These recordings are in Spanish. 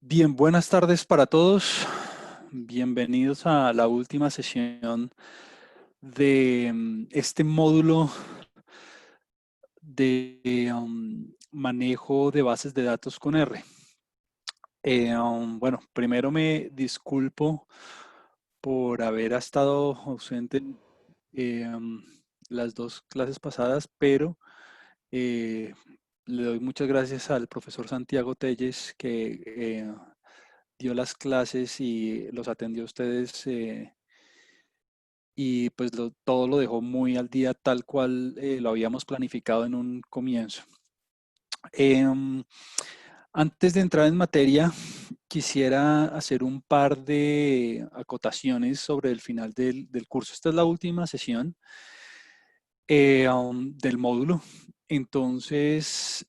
Bien, buenas tardes para todos. Bienvenidos a la última sesión de este módulo de manejo de bases de datos con R. Bueno, primero me disculpo por haber estado ausente las dos clases pasadas, pero eh, le doy muchas gracias al profesor Santiago Telles que dio las clases y los atendió a ustedes y pues todo lo dejó muy al día tal cual lo habíamos planificado en un comienzo. Em, Antes de entrar en materia, quisiera hacer un par de acotaciones sobre el final del curso. Esta es la última sesión del módulo. Entonces,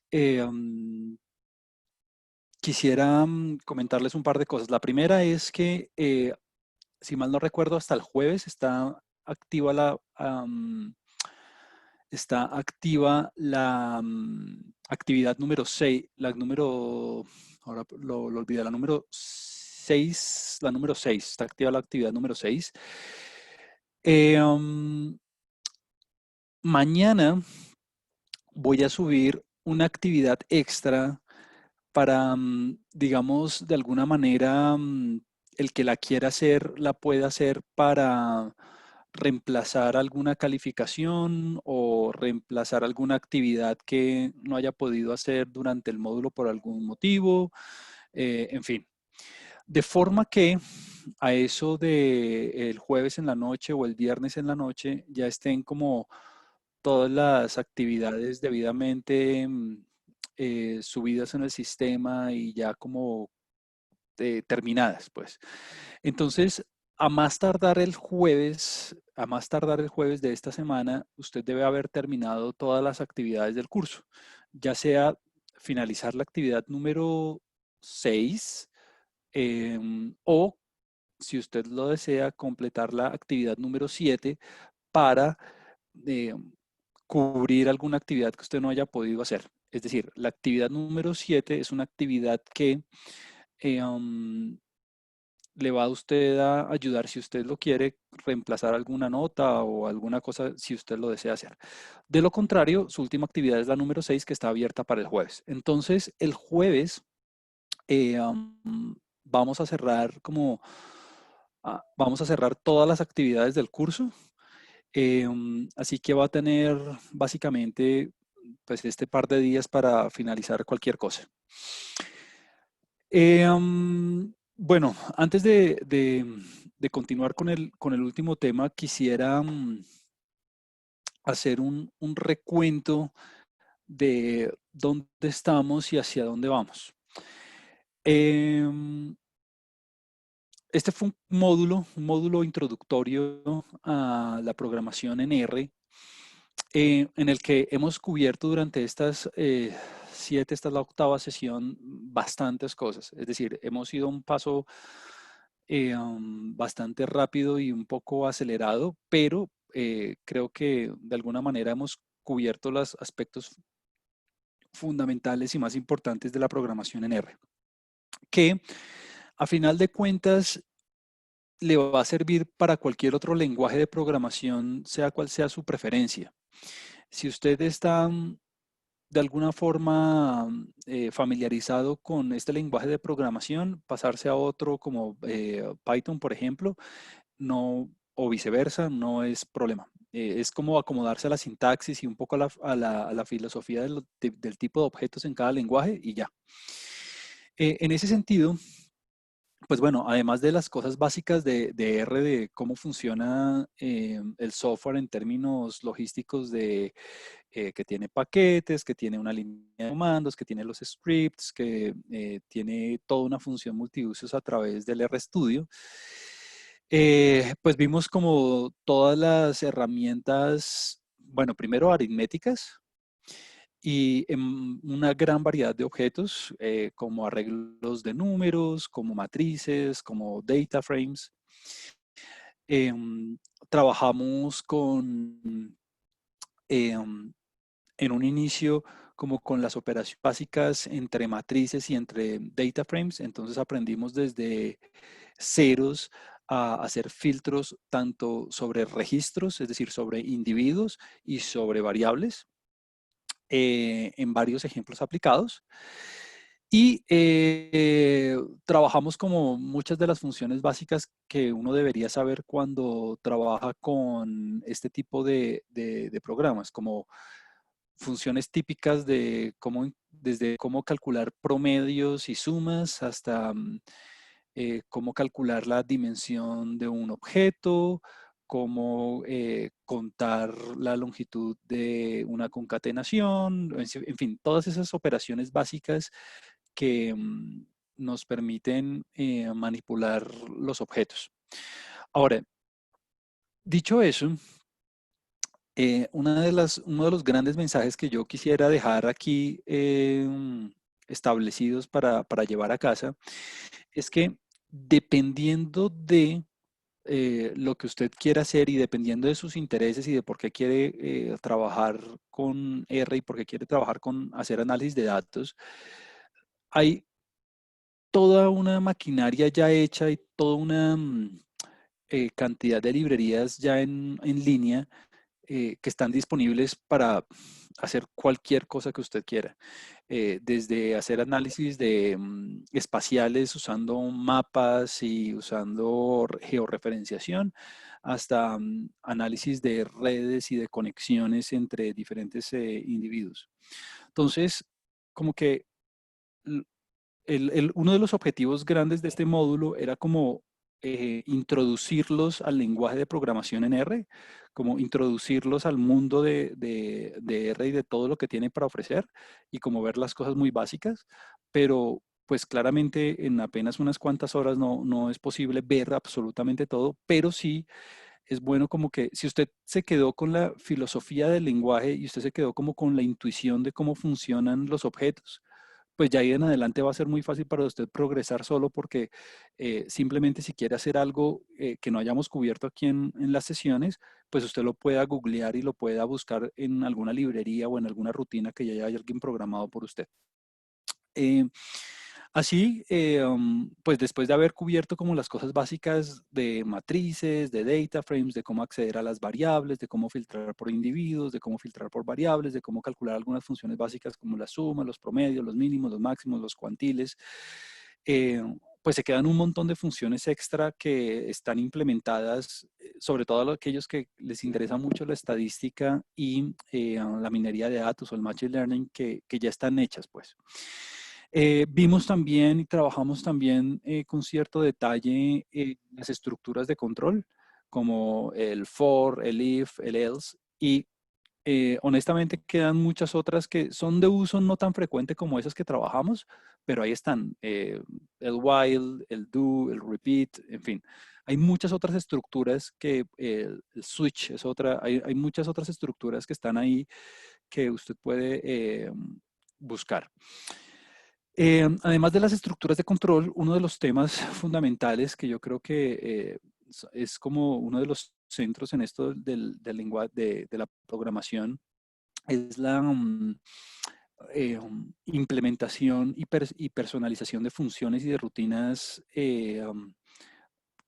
quisiera comentarles un par de cosas. La primera es que si mal no recuerdo, hasta el jueves activa la, está activa la actividad número 6, ahora lo olvidé, la número 6, está activa la actividad número 6. Mañana voy a subir una actividad extra para, digamos, de alguna manera, el que la quiera hacer, la pueda hacer para reemplazar alguna calificación o reemplazar alguna actividad que no haya podido hacer durante el módulo por algún motivo, en fin. De forma que a eso de el jueves en la noche o el viernes en la noche ya estén como todas las actividades debidamente subidas en el sistema y ya como terminadas, pues. Entonces, a más tardar el jueves de esta semana, usted debe haber terminado todas las actividades del curso, ya sea finalizar la actividad número 6 o, si usted lo desea, completar la actividad número 7 para eh, cubrir alguna actividad que usted no haya podido hacer. Es decir, la actividad número 7 es una actividad que eh, um, le va a usted a ayudar, si usted lo quiere, reemplazar alguna nota o alguna cosa si usted lo desea hacer. De lo contrario, su última actividad es la número 6 que está abierta para el jueves. Entonces, el jueves vamos a cerrar vamos a cerrar todas las actividades del curso. Así que va a tener básicamente pues este par de días para finalizar cualquier cosa. Bueno, antes de continuar con el último tema, quisiera hacer un recuento de dónde estamos y hacia dónde vamos. Em, este fue un módulo introductorio a la programación en R, en el que hemos cubierto durante estas 7, esta es la octava sesión, bastantes cosas. Es decir, hemos ido un paso bastante rápido y un poco acelerado, pero creo que de alguna manera hemos cubierto los aspectos fundamentales y más importantes de la programación en R, que a final de cuentas le va a servir para cualquier otro lenguaje de programación, sea cual sea su preferencia. Si usted está de alguna forma familiarizado con este lenguaje de programación, pasarse a otro como Python, por ejemplo, no, o viceversa, no es problema. Es como acomodarse a la sintaxis y un poco a la filosofía del tipo de objetos en cada lenguaje y ya. En ese sentido, pues bueno, además de las cosas básicas de R, de cómo funciona el software en términos logísticos de que tiene paquetes, que tiene una línea de comandos, que tiene los scripts, que tiene toda una función multiusos a través del RStudio, pues vimos como todas las herramientas, bueno, primero aritméticas, y en una gran variedad de objetos, como arreglos de números, como matrices, como data frames. Em, Trabajamos con, en un inicio, como con las operaciones básicas entre matrices y entre data frames. Entonces aprendimos desde ceros a hacer filtros tanto sobre registros, es decir, sobre individuos y sobre variables, en varios ejemplos aplicados. Y trabajamos como muchas de las funciones básicas que uno debería saber cuando trabaja con este tipo de programas, como funciones típicas de cómo, desde cómo calcular promedios y sumas hasta cómo calcular la dimensión de un objeto, cómo contar la longitud de una concatenación, en fin, todas esas operaciones básicas que nos permiten manipular los objetos. Ahora, dicho eso, uno de los grandes mensajes que yo quisiera dejar aquí establecidos para llevar a casa es que dependiendo de lo que usted quiera hacer y dependiendo de sus intereses y de por qué quiere trabajar con R y por qué quiere trabajar con hacer análisis de datos, hay toda una maquinaria ya hecha y toda una cantidad de librerías ya en línea que están disponibles para hacer cualquier cosa que usted quiera. Desde hacer análisis de espaciales usando mapas y usando georreferenciación, hasta análisis de redes y de conexiones entre diferentes individuos. Entonces, como que uno de los objetivos grandes de este módulo era como introducirlos al lenguaje de programación en R, como introducirlos al mundo de R y de todo lo que tiene para ofrecer y como ver las cosas muy básicas, pero pues claramente en apenas unas cuantas horas no es posible ver absolutamente todo, pero sí es bueno como que si usted se quedó con la filosofía del lenguaje y usted se quedó como con la intuición de cómo funcionan los objetos, pues ya ahí en adelante va a ser muy fácil para usted progresar solo porque simplemente si quiere hacer algo que no hayamos cubierto aquí en las sesiones, pues usted lo pueda googlear y lo pueda buscar en alguna librería o en alguna rutina que ya haya alguien programado por usted. Eh, Así, pues después de haber cubierto como las cosas básicas de matrices, de data frames, de cómo acceder a las variables, de cómo filtrar por individuos, de cómo filtrar por variables, de cómo calcular algunas funciones básicas como la suma, los promedios, los mínimos, los máximos, los cuantiles, eh, pues se quedan un montón de funciones extra que están implementadas, sobre todo a aquellos que les interesa mucho la estadística y la minería de datos o el machine learning que ya están hechas, pues. Vimos también y trabajamos también con cierto detalle las estructuras de control, como el for, el if, el else, y honestamente quedan muchas otras que son de uso no tan frecuente como esas que trabajamos, pero ahí están, el while, el do, el repeat, en fin. Hay muchas otras estructuras que el switch es otra, hay muchas otras estructuras que están ahí que usted puede buscar. Además de las estructuras de control, uno de los temas fundamentales que yo creo que es como uno de los centros en esto del lenguaje de la programación es la implementación y personalización de funciones y de rutinas que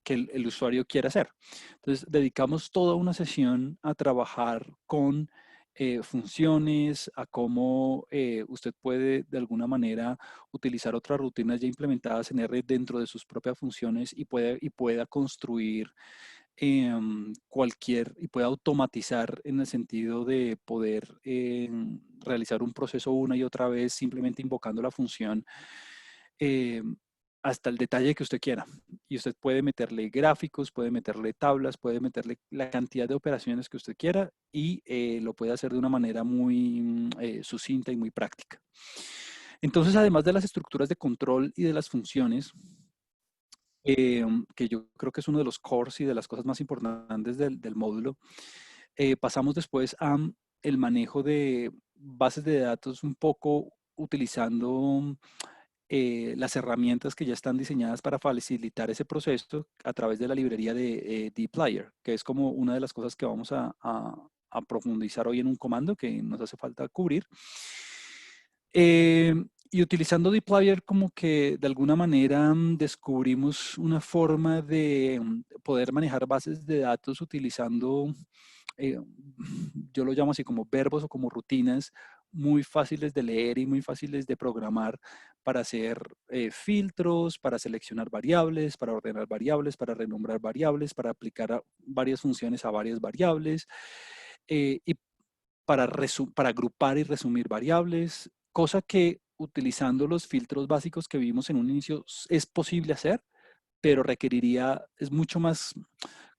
el usuario quiere hacer. Entonces, dedicamos toda una sesión a trabajar con funciones, a cómo usted puede de alguna manera utilizar otras rutinas ya implementadas en R dentro de sus propias funciones y pueda construir y pueda automatizar en el sentido de poder realizar un proceso una y otra vez simplemente invocando la función eh, hasta el detalle que usted quiera. Y usted puede meterle gráficos, puede meterle tablas, puede meterle la cantidad de operaciones que usted quiera y lo puede hacer de una manera muy sucinta y muy práctica. Entonces, además de las estructuras de control y de las funciones, que yo creo que es uno de los cores y de las cosas más importantes del módulo, pasamos después a el manejo de bases de datos un poco utilizando las herramientas que ya están diseñadas para facilitar ese proceso a través de la librería de dplyr, que es como una de las cosas que vamos a profundizar hoy en un comando que nos hace falta cubrir. Eh, y utilizando dplyr como que de alguna manera descubrimos una forma de poder manejar bases de datos utilizando, eh, yo lo llamo así como verbos o como rutinas muy fáciles de leer y muy fáciles de programar para hacer filtros, para seleccionar variables, para ordenar variables, para renombrar variables, para aplicar varias funciones a varias variables y para agrupar y resumir variables, cosa que utilizando los filtros básicos que vimos en un inicio es posible hacer, pero es mucho más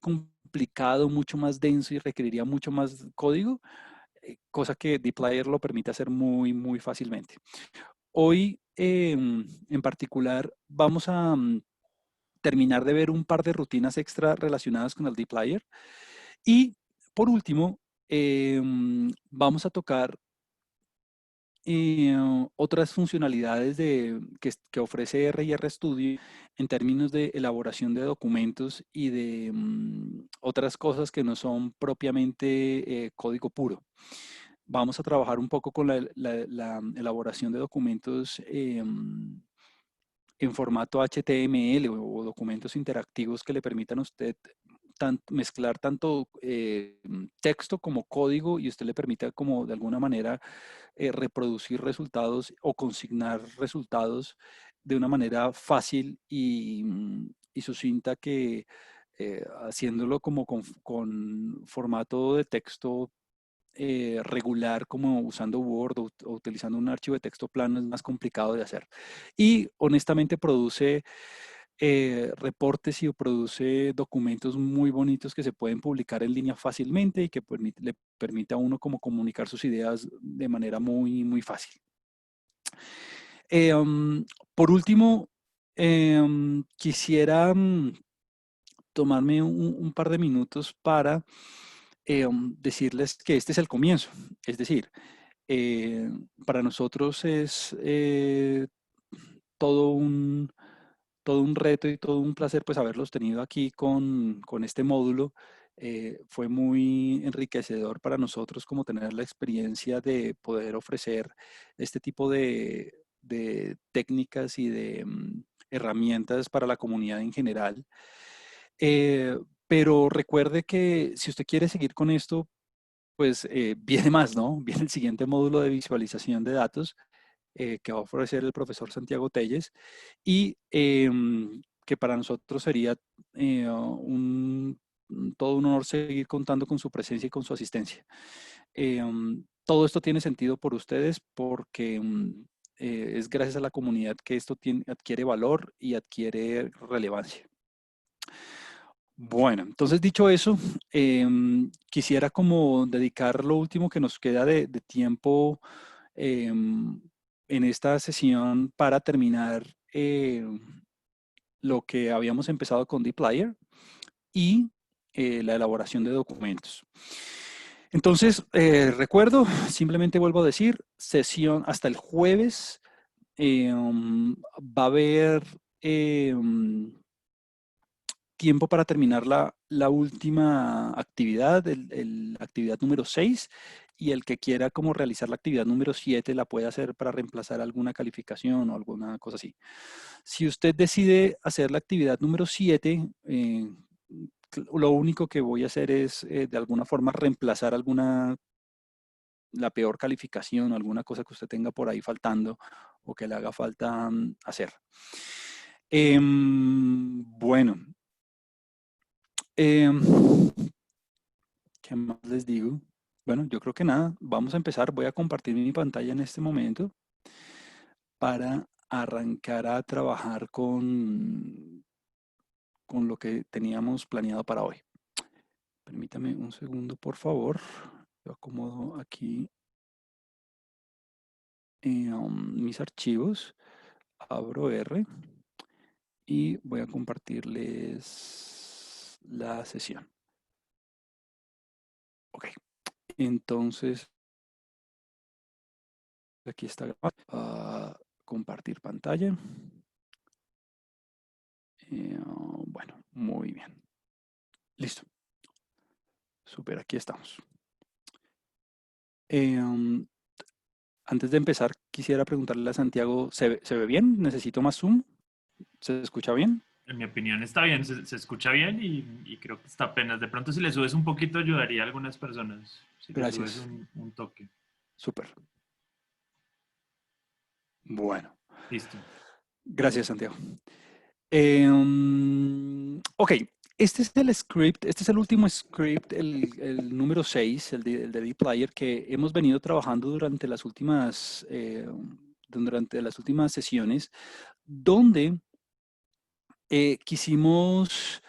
complicado, mucho más denso y requeriría mucho más código, cosa que dplyr lo permite hacer muy, muy fácilmente. Hoy, en particular, vamos a terminar de ver un par de rutinas extra relacionadas con el dplyr. Y, por último, vamos a tocar otras funcionalidades que ofrece R y RStudio en términos de elaboración de documentos y de otras cosas que no son propiamente código puro. Vamos a trabajar un poco con la elaboración de documentos en formato HTML o documentos interactivos que le permitan a usted mezclar tanto texto como código y usted le permita como de alguna manera reproducir resultados o consignar resultados de una manera fácil y sucinta que haciéndolo como con formato de texto regular como usando Word o utilizando un archivo de texto plano es más complicado de hacer. Y honestamente produce reportes y produce documentos muy bonitos que se pueden publicar en línea fácilmente y que le permite a uno como comunicar sus ideas de manera muy, muy fácil. Por último, quisiera tomarme un par de minutos para decirles que este es el comienzo. Es decir, para nosotros es todo un, todo un reto y todo un placer pues haberlos tenido aquí con este módulo. Fue muy enriquecedor para nosotros como tener la experiencia de poder ofrecer este tipo de técnicas y de herramientas para la comunidad en general. Pero recuerde que si usted quiere seguir con esto, pues viene más, ¿no? Viene el siguiente módulo de visualización de datos que va a ofrecer el profesor Santiago Telles y que para nosotros sería todo un honor seguir contando con su presencia y con su asistencia. Todo esto tiene sentido por ustedes porque es gracias a la comunidad que esto adquiere valor y adquiere relevancia. Bueno, entonces dicho eso, quisiera como dedicar lo último que nos queda de tiempo en esta sesión para terminar lo que habíamos empezado con dplyr y la elaboración de documentos. Entonces, recuerdo, simplemente vuelvo a decir, sesión hasta el jueves va a haber tiempo para terminar la última actividad, la actividad número 6, y el que quiera como realizar la actividad número 7 la puede hacer para reemplazar alguna calificación o alguna cosa así. Si usted decide hacer la actividad número 7, lo único que voy a hacer es de alguna forma reemplazar la peor calificación o alguna cosa que usted tenga por ahí faltando o que le haga falta hacer. Bueno, Em, ¿qué más les digo? Bueno, yo creo que nada, vamos a empezar. Voy a compartir mi pantalla en este momento para arrancar a trabajar con lo que teníamos planeado para hoy. Permítame un segundo, por favor. Yo acomodo aquí mis archivos, abro R y voy a compartirles la sesión. Ok, entonces aquí está grabado. Compartir pantalla. Bueno, muy bien. Listo. Súper, aquí estamos. Antes de empezar, quisiera preguntarle a Santiago, ¿se ve bien? ¿Necesito más zoom? ¿Se escucha bien? En mi opinión está bien, se escucha bien y creo que está apenas. De pronto si le subes un poquito ayudaría a algunas personas. Si le subes Gracias. un toque. Súper. Bueno, Listo. gracias, Santiago. Ok, este es el script, este es el último script, el número 6, el de dplyr, que hemos venido trabajando durante las últimas sesiones, donde quisimos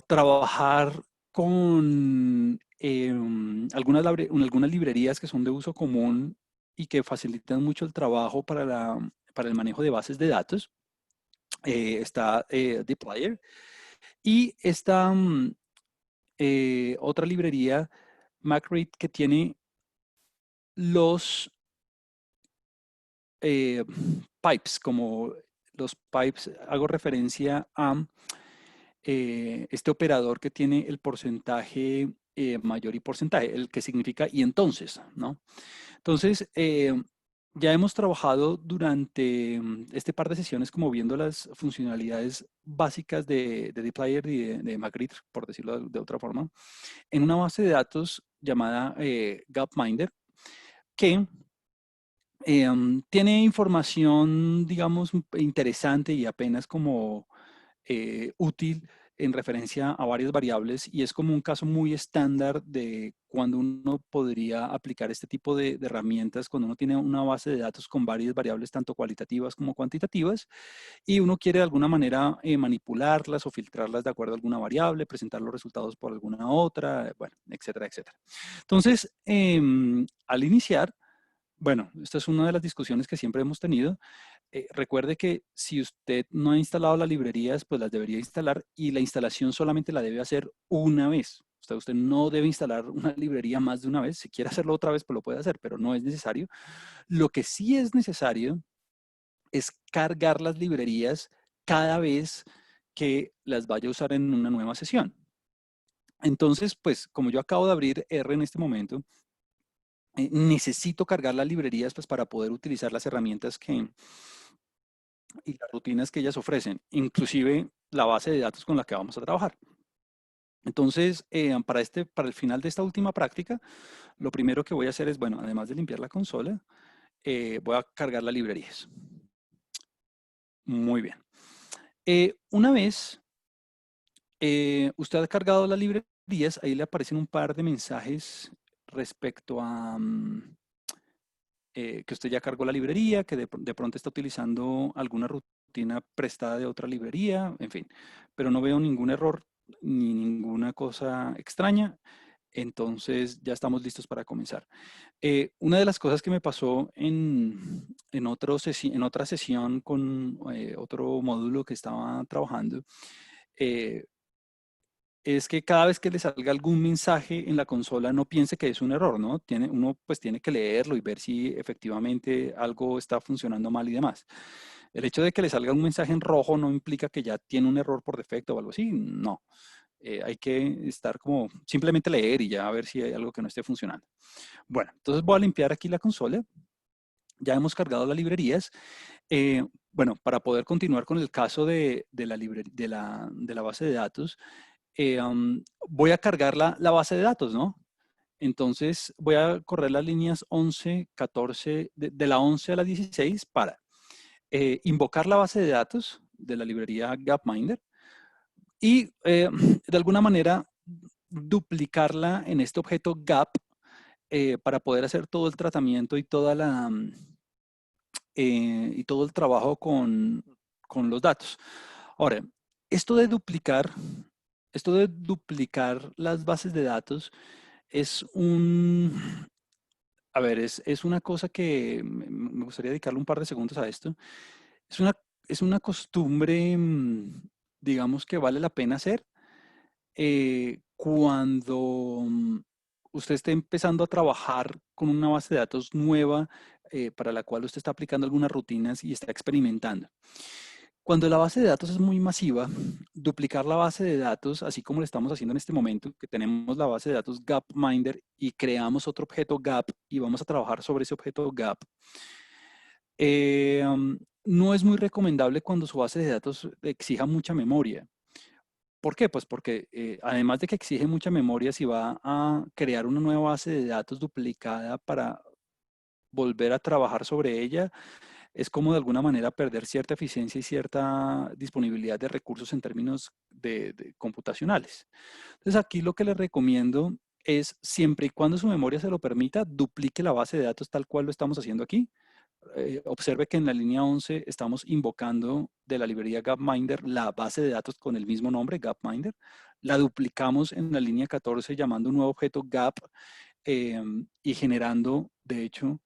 trabajar con algunas librerías que son de uso común y que facilitan mucho el trabajo para el manejo de bases de datos. Está dplyr y esta otra librería, MacRead, que tiene los eh, pipes, como los pipes, hago referencia a este operador que tiene el porcentaje mayor y porcentaje, el que significa y entonces, ¿no? Entonces, ya hemos trabajado durante este par de sesiones como viendo las funcionalidades básicas de dplyr y de MacRead, por decirlo de otra forma, en una base de datos llamada Gapminder, que tiene información, digamos, interesante y apenas como útil en referencia a varias variables y es como un caso muy estándar de cuando uno podría aplicar este tipo de herramientas, cuando uno tiene una base de datos con varias variables, tanto cualitativas como cuantitativas, y uno quiere de alguna manera manipularlas o filtrarlas de acuerdo a alguna variable, presentar los resultados por alguna otra, bueno, etcétera, etcétera. Entonces, al iniciar, bueno, esta es una de las discusiones que siempre hemos tenido. Recuerde que si usted no ha instalado las librerías, pues las debería instalar y la instalación solamente la debe hacer una vez. Usted no debe instalar una librería más de una vez. Si quiere hacerlo otra vez, pues lo puede hacer, pero no es necesario. Lo que sí es necesario es cargar las librerías cada vez que las vaya a usar en una nueva sesión. Entonces, pues como yo acabo de abrir R en este momento, necesito cargar las librerías pues, para poder utilizar las herramientas y las rutinas que ellas ofrecen, inclusive la base de datos con la que vamos a trabajar. Entonces, para el final de esta última práctica, lo primero que voy a hacer es, bueno, además de limpiar la consola, voy a cargar las librerías. Muy bien. Una vez usted ha cargado las librerías, ahí le aparecen un par de mensajes respecto a que usted ya cargó la librería, que de pronto está utilizando alguna rutina prestada de otra librería, en fin, pero no veo ningún error ni ninguna cosa extraña, entonces ya estamos listos para comenzar. Una de las cosas que me pasó en otra sesión con otro módulo que estaba trabajando, eh, es que cada vez que le salga algún mensaje en la consola no piense que es un error, ¿no? Uno pues tiene que leerlo y ver si efectivamente algo está funcionando mal y demás. El hecho de que le salga un mensaje en rojo no implica que ya tiene un error por defecto o algo así, no. Hay que estar como simplemente leer y ya a ver si hay algo que no esté funcionando. Bueno, entonces voy a limpiar aquí la consola. Ya hemos cargado las librerías. Bueno, para poder continuar con el caso de la base de datos, voy a cargar la base de datos, ¿no? Entonces voy a correr las líneas 11, 14, de la 11 a la 16 para invocar la base de datos de la librería Gapminder y de alguna manera duplicarla en este objeto Gap para poder hacer todo el tratamiento y y todo el trabajo con los datos. Ahora, esto de duplicar, esto de duplicar las bases de datos es a ver, es una cosa que me gustaría dedicarle un par de segundos a esto. Es una, es una costumbre, digamos, que vale la pena hacer cuando usted esté empezando a trabajar con una base de datos nueva para la cual usted está aplicando algunas rutinas y está experimentando. Cuando la base de datos es muy masiva, duplicar la base de datos, así como lo estamos haciendo en este momento, que tenemos la base de datos Gapminder y creamos otro objeto Gap y vamos a trabajar sobre ese objeto Gap, no es muy recomendable cuando su base de datos exija mucha memoria. ¿Por qué? Pues porque además de que exige mucha memoria, si va a crear una nueva base de datos duplicada para volver a trabajar sobre ella, es como de alguna manera perder cierta eficiencia y cierta disponibilidad de recursos en términos de computacionales. Entonces aquí lo que les recomiendo es, siempre y cuando su memoria se lo permita, duplique la base de datos tal cual lo estamos haciendo aquí. Observe que en la línea 11 estamos invocando de la librería Gapminder la base de datos con el mismo nombre, Gapminder. La duplicamos en la línea 14 llamando un nuevo objeto Gap y generando, de hecho,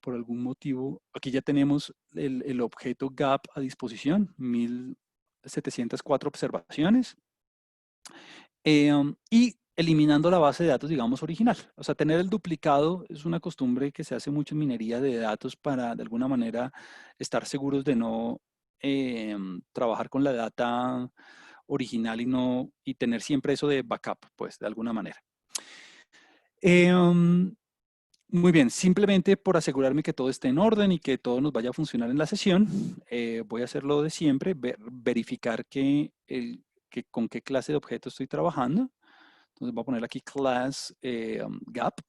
por algún motivo, aquí ya tenemos el objeto Gap a disposición, 1704 observaciones, y eliminando la base de datos, digamos, original. O sea, tener el duplicado es una costumbre que se hace mucho en minería de datos para, de alguna manera, estar seguros de no trabajar con la data original y tener siempre eso de backup, pues, de alguna manera. Muy bien, simplemente por asegurarme que todo esté en orden y que todo nos vaya a funcionar en la sesión, voy a hacerlo de siempre, verificar que con qué clase de objeto estoy trabajando. Entonces voy a poner aquí class gap.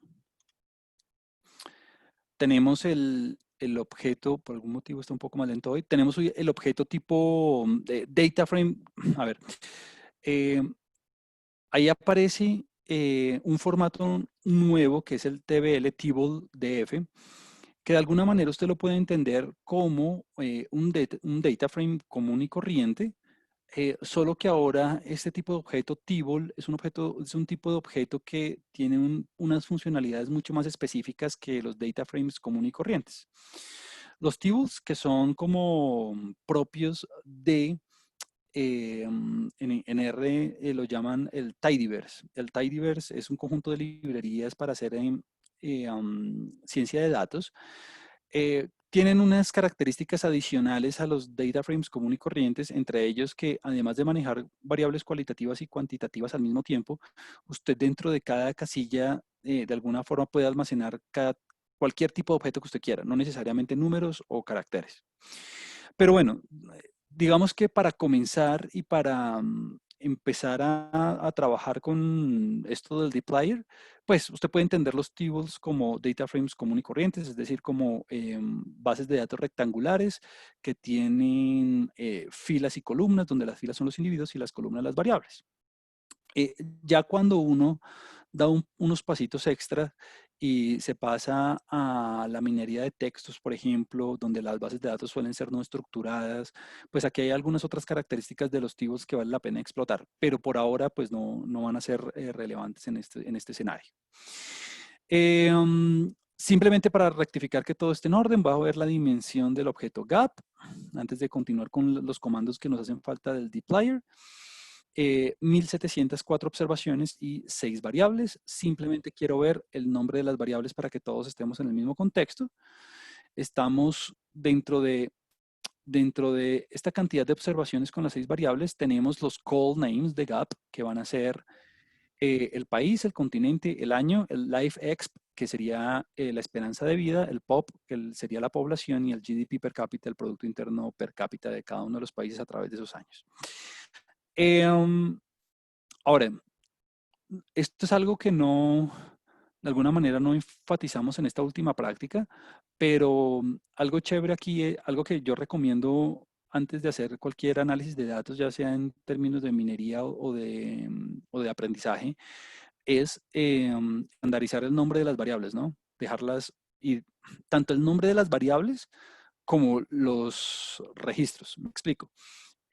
Tenemos el objeto, por algún motivo está un poco más lento hoy, tenemos hoy el objeto tipo data frame. A ver, eh, ahí aparece un formato nuevo que es el TBL, Table DF, que de alguna manera usted lo puede entender como un data frame común y corriente, solo que ahora este tipo de objeto Table es un tipo de objeto que tiene unas funcionalidades mucho más específicas que los data frames común y corrientes. Los tables, que son como propios de en R lo llaman el tidyverse. El tidyverse es un conjunto de librerías para hacer ciencia de datos. Tienen unas características adicionales a los data frames común y corrientes, entre ellos que además de manejar variables cualitativas y cuantitativas al mismo tiempo, usted dentro de cada casilla de alguna forma puede almacenar cualquier tipo de objeto que usted quiera, no necesariamente números o caracteres. Pero bueno, digamos que para comenzar y para empezar a trabajar con esto del dplyr, pues usted puede entender los tables como data frames común y corrientes, es decir, como bases de datos rectangulares que tienen filas y columnas, donde las filas son los individuos y las columnas las variables. Ya cuando uno da unos pasitos extra y se pasa a la minería de textos, por ejemplo, donde las bases de datos suelen ser no estructuradas, pues aquí hay algunas otras características de los tables que vale la pena explotar, pero por ahora pues no van a ser relevantes en este escenario. Simplemente para rectificar que todo esté en orden, voy a ver la dimensión del objeto gap antes de continuar con los comandos que nos hacen falta del dplyr. 1704 observaciones y 6 variables. Simplemente quiero ver el nombre de las variables para que todos estemos en el mismo contexto. Estamos dentro de esta cantidad de observaciones con las 6 variables, tenemos los call names de GAP, que van a ser el país, el continente, el año, el life exp, que sería la esperanza de vida, el POP, que sería la población, y el GDP per cápita, el Producto Interno per cápita de cada uno de los países a través de esos años. Ahora, esto es algo que de alguna manera no enfatizamos en esta última práctica, pero algo chévere aquí, algo que yo recomiendo antes de hacer cualquier análisis de datos, ya sea en términos de minería o de aprendizaje, es estandarizar el nombre de las variables, ¿no? Dejarlas, y tanto el nombre de las variables como los registros. Me explico.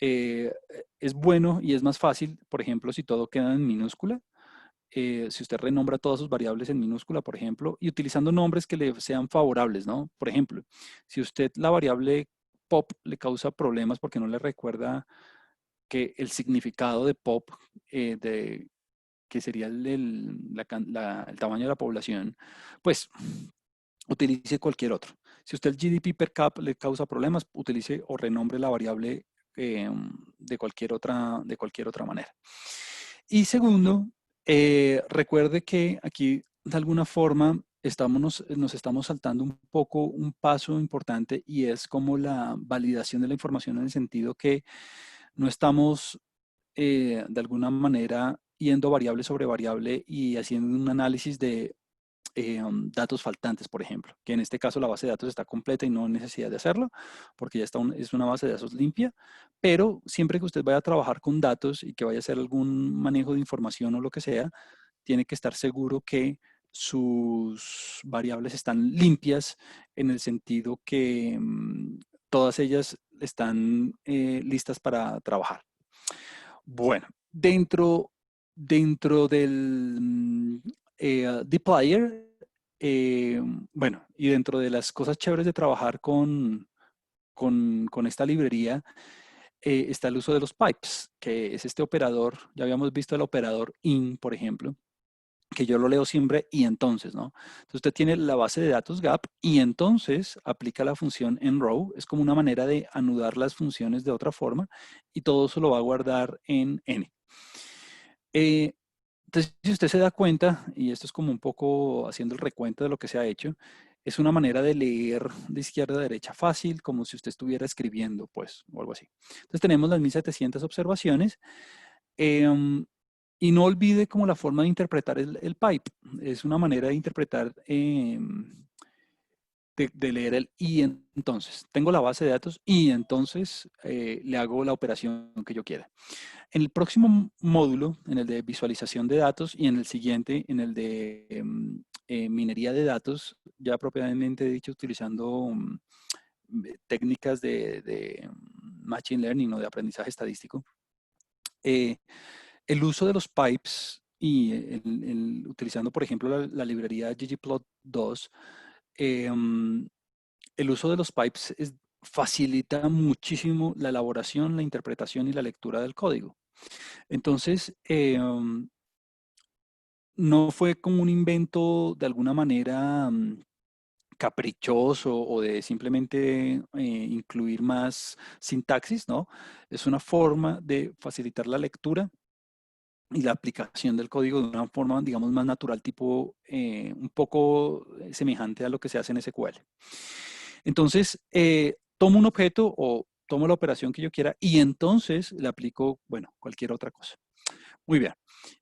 Es bueno y es más fácil, por ejemplo, si todo queda en minúscula, si usted renombra todas sus variables en minúscula, por ejemplo, y utilizando nombres que le sean favorables, ¿no? Por ejemplo, si usted la variable pop le causa problemas porque no le recuerda que el significado de pop, que sería el tamaño de la población, pues utilice cualquier otro. Si usted el GDP per cap le causa problemas, utilice o renombre la variable de cualquier otra manera. Y segundo, recuerde que aquí de alguna forma nos estamos saltando un poco un paso importante y es como la validación de la información en el sentido que no estamos de alguna manera yendo variable sobre variable y haciendo un análisis de datos faltantes, por ejemplo, que en este caso la base de datos está completa y no hay necesidad de hacerlo, porque ya está es una base de datos limpia, pero siempre que usted vaya a trabajar con datos y que vaya a hacer algún manejo de información o lo que sea, tiene que estar seguro que sus variables están limpias en el sentido que todas ellas están listas para trabajar. Bueno, dentro del dplyr, bueno, y dentro de las cosas chéveres de trabajar con esta librería, está el uso de los pipes, que es este operador. Ya habíamos visto el operador in, por ejemplo, que yo lo leo siempre y entonces, ¿no? Entonces usted tiene la base de datos gap y entonces aplica la función enrow. Es como una manera de anudar las funciones de otra forma y todo eso lo va a guardar en n. Entonces, si usted se da cuenta, y esto es como un poco haciendo el recuento de lo que se ha hecho, es una manera de leer de izquierda a derecha fácil, como si usted estuviera escribiendo, pues, o algo así. Entonces tenemos las 1700 observaciones. Y no olvide como la forma de interpretar el pipe. Es una manera de interpretar, de leer el y entonces. Tengo la base de datos y entonces le hago la operación que yo quiera. En el próximo módulo, en el de visualización de datos y en el siguiente, en el de minería de datos, ya propiamente dicho, utilizando técnicas de machine learning o de aprendizaje estadístico, el uso de los pipes y utilizando, por ejemplo, la librería ggplot2, el uso de los pipes facilita muchísimo la elaboración, la interpretación y la lectura del código. Entonces, no fue como un invento de alguna manera caprichoso o de simplemente incluir más sintaxis, ¿no? Es una forma de facilitar la lectura y la aplicación del código de una forma, digamos, más natural, tipo un poco semejante a lo que se hace en SQL. Entonces, tomo un objeto o tomo la operación que yo quiera y entonces le aplico, bueno, cualquier otra cosa. Muy bien.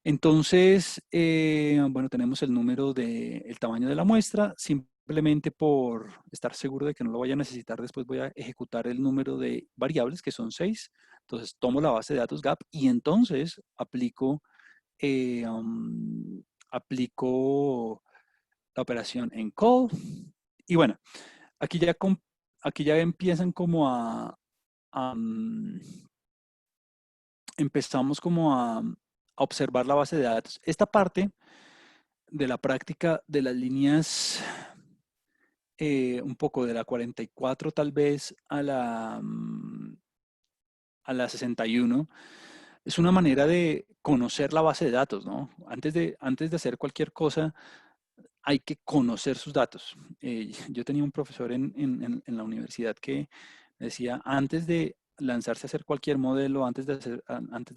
Entonces, bueno, tenemos el número el tamaño de la muestra. Simplemente por estar seguro de que no lo vaya a necesitar, después voy a ejecutar el número de variables, que son 6. Entonces, tomo la base de datos gap y entonces aplico la operación en call. Y bueno, aquí ya, aquí ya empiezan como empezamos como a observar la base de datos. Esta parte de la práctica de las líneas, un poco de la 44 tal vez a la 61, es una manera de conocer la base de datos, ¿no? Antes de hacer cualquier cosa, hay que conocer sus datos. Yo tenía un profesor en la universidad que decía, antes de lanzarse a hacer cualquier modelo, antes de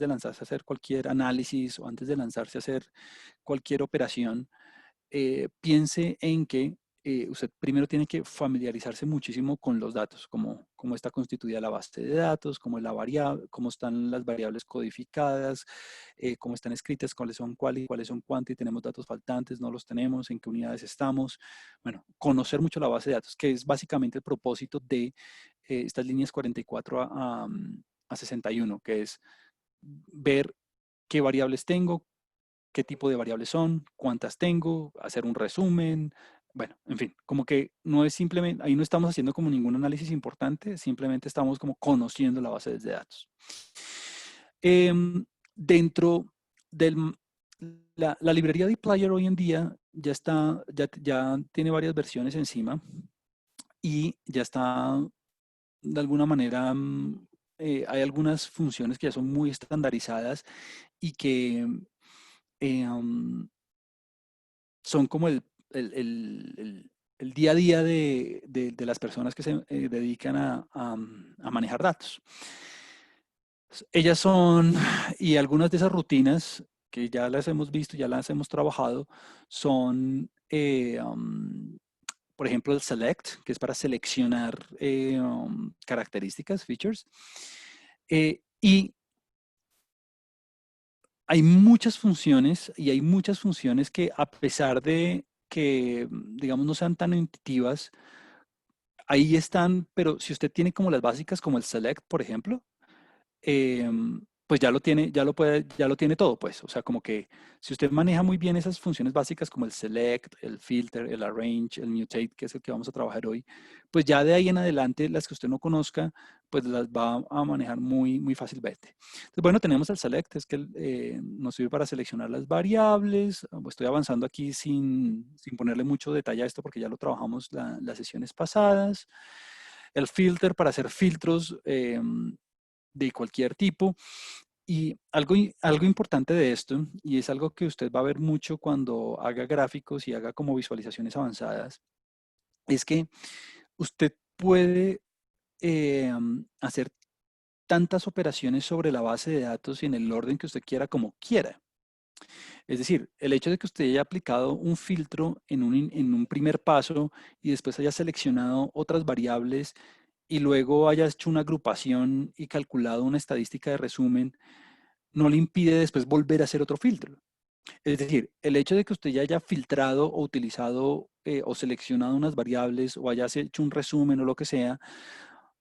lanzarse a hacer cualquier análisis o antes de lanzarse a hacer cualquier operación, piense en que usted primero tiene que familiarizarse muchísimo con los datos, cómo está constituida la base de datos, cómo es la variable, cómo están las variables codificadas, cómo están escritas, cuáles son quali, cuáles son quanti, tenemos datos faltantes, no los tenemos, en qué unidades estamos. Bueno, conocer mucho la base de datos, que es básicamente el propósito de estas líneas 44 a 61, que es ver qué variables tengo, qué tipo de variables son, cuántas tengo, hacer un resumen, bueno, en fin, como que no es simplemente, ahí no estamos haciendo como ningún análisis importante, simplemente estamos como conociendo la base de datos. Dentro de la librería dplyr hoy en día ya tiene varias versiones encima y ya está de alguna manera, hay algunas funciones que ya son muy estandarizadas y que son como el el día a día de las personas que se dedican a manejar datos. Ellas son, y algunas de esas rutinas que ya las hemos visto, ya las hemos trabajado, son, por ejemplo, el select, que es para seleccionar características, features. Y hay muchas funciones y hay muchas funciones que a pesar de que, digamos, no sean tan intuitivas, ahí están, pero si usted tiene como las básicas, como el select, por ejemplo, pues ya lo tiene, ya lo tiene todo, pues. O sea, como que si usted maneja muy bien esas funciones básicas como el select, el filter, el arrange, el mutate, que es el que vamos a trabajar hoy, pues ya de ahí en adelante las que usted no conozca, pues las va a manejar muy fácilmente. Entonces, bueno, tenemos el select, es que nos sirve para seleccionar las variables. Estoy avanzando aquí sin ponerle mucho detalle a esto porque ya lo trabajamos las sesiones pasadas. El filter para hacer filtros de cualquier tipo. Y algo importante de esto, y es algo que usted va a ver mucho cuando haga gráficos y haga como visualizaciones avanzadas, es que usted puede hacer tantas operaciones sobre la base de datos y en el orden que usted quiera como quiera. Es decir, el hecho de que usted haya aplicado un filtro en un primer paso y después haya seleccionado otras variables y luego haya hecho una agrupación y calculado una estadística de resumen, no le impide después volver a hacer otro filtro. Es decir, el hecho de que usted ya haya filtrado o utilizado o seleccionado unas variables o haya hecho un resumen o lo que sea,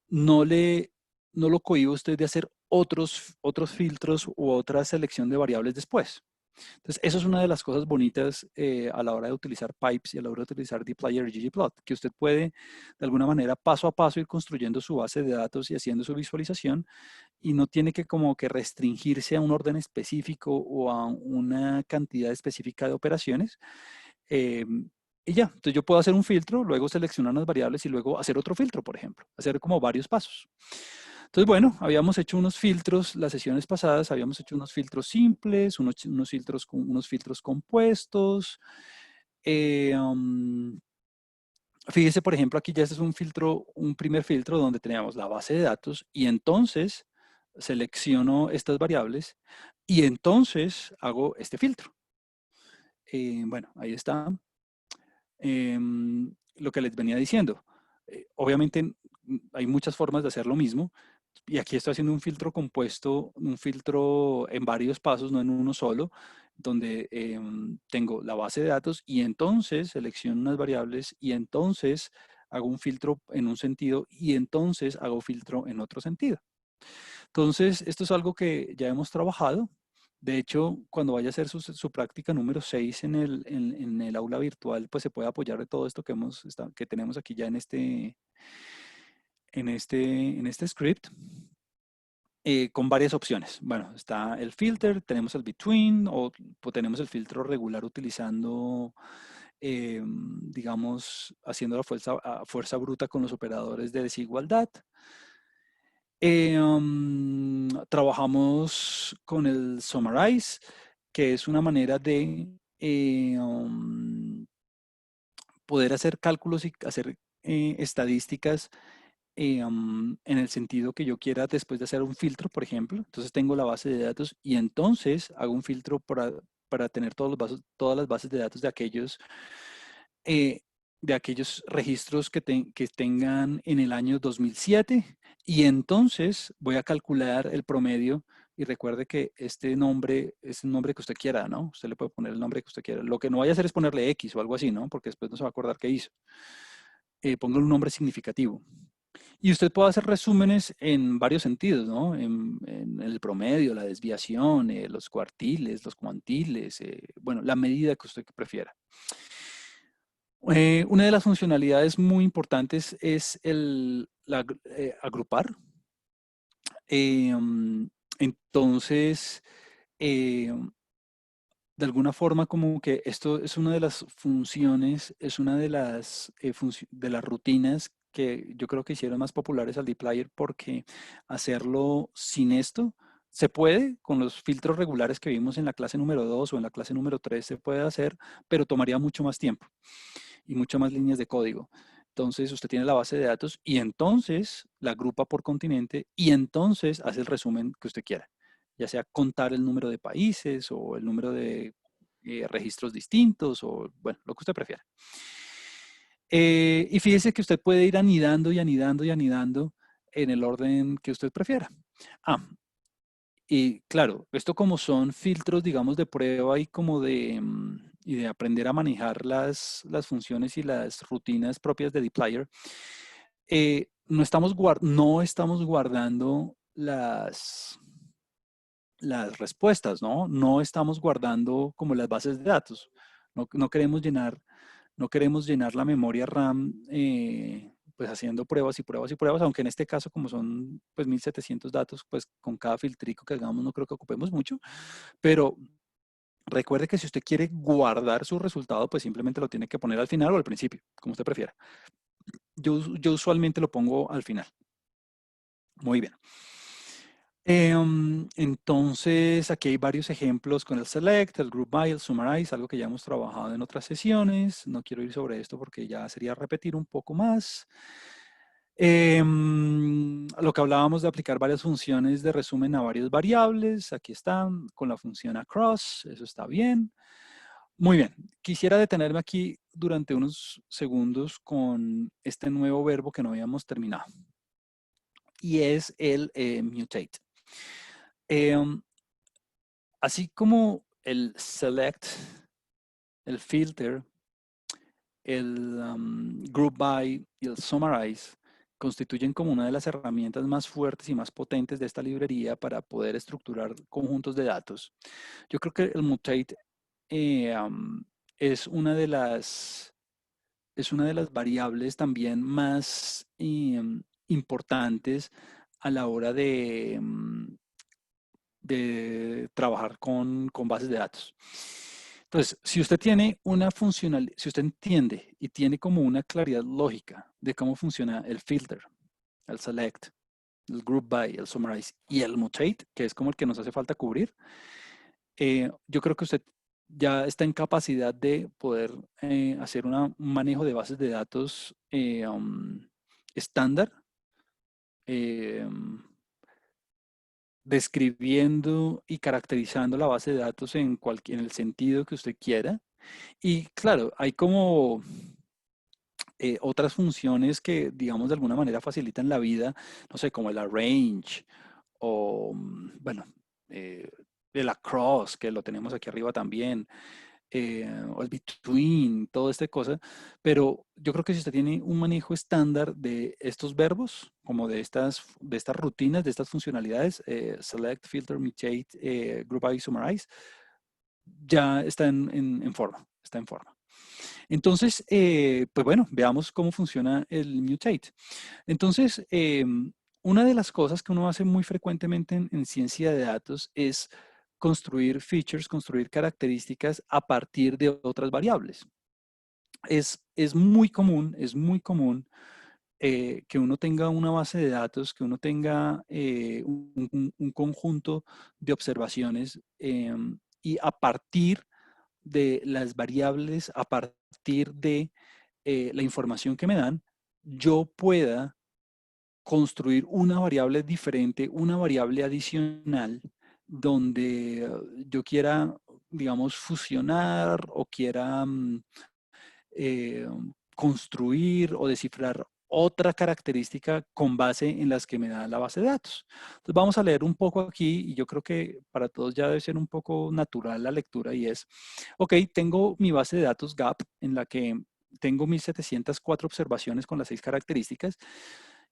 no le no lo cohíbe usted de hacer otros filtros u otra selección de variables después. Entonces, eso es una de las cosas bonitas a la hora de utilizar pipes y a la hora de utilizar dplyr y ggplot, que usted puede de alguna manera paso a paso ir construyendo su base de datos y haciendo su visualización y no tiene que como que restringirse a un orden específico o a una cantidad específica de operaciones. eh, y ya, entonces yo puedo hacer un filtro, luego seleccionar unas variables y luego hacer otro filtro, por ejemplo, hacer como varios pasos. Entonces, bueno, habíamos hecho unos filtros, las sesiones pasadas habíamos hecho unos filtros simples, unos filtros compuestos. eh, um, Fíjese, por ejemplo, aquí ya este es un filtro, un primer filtro donde teníamos la base de datos y entonces selecciono estas variables y entonces hago este filtro. Bueno, ahí está. Lo que les venía diciendo. Obviamente hay muchas formas de hacer lo mismo y aquí estoy haciendo un filtro compuesto, un filtro en varios pasos, no en uno solo, donde tengo la base de datos y entonces selecciono unas variables y entonces hago un filtro en un sentido y entonces hago filtro en otro sentido. Entonces, esto es algo que ya hemos trabajado. De hecho, cuando vaya a hacer su práctica número 6 en el aula virtual, pues se puede apoyar de todo esto que tenemos aquí ya en este script. Con varias opciones. Bueno, está el filter, tenemos el between o tenemos el filtro regular utilizando, digamos, haciendo la fuerza bruta con los operadores de desigualdad. Trabajamos con el summarize, que es una manera de poder hacer cálculos y hacer estadísticas en el sentido que yo quiera después de hacer un filtro, por ejemplo. Entonces tengo la base de datos y entonces hago un filtro para tener todas las bases de datos eh, de aquellos registros que tengan en el año 2007 y entonces voy a calcular el promedio y recuerde que este nombre es el nombre que usted quiera, ¿no? Usted le puede poner el nombre que usted quiera. Lo que no vaya a hacer es ponerle X o algo así, ¿no? Porque después no se va a acordar qué hizo. Ponga un nombre significativo. Y usted puede hacer resúmenes en varios sentidos, ¿no? En el promedio, la desviación, los cuartiles, los cuantiles, bueno, la medida que usted prefiera. Una de las funcionalidades muy importantes es agrupar. Entonces, eh, de alguna forma como que esto es una de las funciones, es una de las rutinas que yo creo que hicieron más populares al dplyr porque hacerlo sin esto se puede, con los filtros regulares que vimos en la clase número 2 o en la clase número 3 se puede hacer, pero tomaría mucho más tiempo. y muchas más líneas de código. Entonces usted tiene la base de datos y entonces la agrupa por continente y entonces hace el resumen que usted quiera, ya sea contar el número de países o el número de registros distintos o bueno, lo que usted prefiera. Y fíjese que usted puede ir anidando y anidando y anidando en el orden que usted prefiera. Ah, y claro, esto como son filtros, digamos, de prueba y como de, y de aprender a manejar las funciones y las rutinas propias de dplyr, no estamos guardando las respuestas, ¿no? No estamos guardando como las bases de datos. No queremos llenar la memoria RAM pues haciendo pruebas y pruebas y pruebas, aunque en este caso como son pues 1700 datos, pues con cada filtrico que hagamos no creo que ocupemos mucho, pero recuerde que si usted quiere guardar su resultado, pues simplemente lo tiene que poner al final o al principio, como usted prefiera. Yo usualmente lo pongo al final. Muy bien. Entonces, aquí hay varios ejemplos con el select, el group by, el summarize, algo que ya hemos trabajado en otras sesiones. No quiero ir sobre esto porque ya sería repetir un poco más. Lo que hablábamos de aplicar varias funciones de resumen a varias variables. Aquí están con la función across, eso está bien. Muy bien, quisiera detenerme aquí durante unos segundos con este nuevo verbo que no habíamos terminado y es el mutate. Así como el select, el filter, el group by y el summarize constituyen como una de las herramientas más fuertes y más potentes de esta librería para poder estructurar conjuntos de datos. Yo creo que el mutate es una de las variables también más importantes a la hora de trabajar con bases de datos. Entonces, si usted tiene una funcionalidad, si usted entiende y tiene como una claridad lógica de cómo funciona el filter, el select, el group by, el summarize y el mutate, que es como el que nos hace falta cubrir, yo creo que usted ya está en capacidad de poder hacer un manejo de bases de datos estándar, eh, describiendo y caracterizando la base de datos en el sentido que usted quiera. Y claro, hay como otras funciones que, digamos, de alguna manera facilitan la vida, no sé, como el arrange o, bueno, eh, el across, que lo tenemos aquí arriba también, o el between, toda esta cosa, pero yo creo que si usted tiene un manejo estándar de estos verbos, como de estas rutinas, de estas funcionalidades, select, filter, mutate, group by, summarize, ya está en forma, está en forma. Entonces, pues bueno, veamos cómo funciona el mutate. Entonces, una de las cosas que uno hace muy frecuentemente en ciencia de datos es construir features, construir características a partir de otras variables. Es muy común que uno tenga una base de datos, que uno tenga un conjunto de observaciones y a partir de las variables, a partir de la información que me dan, yo pueda construir una variable diferente, una variable adicional, donde yo quiera, digamos, fusionar o quiera eh, construir o descifrar otra característica con base en las que me da la base de datos. Entonces vamos a leer un poco aquí y yo creo que para todos ya debe ser un poco natural la lectura y es, ok, tengo mi base de datos GAP en la que tengo 1704 observaciones con las 6 características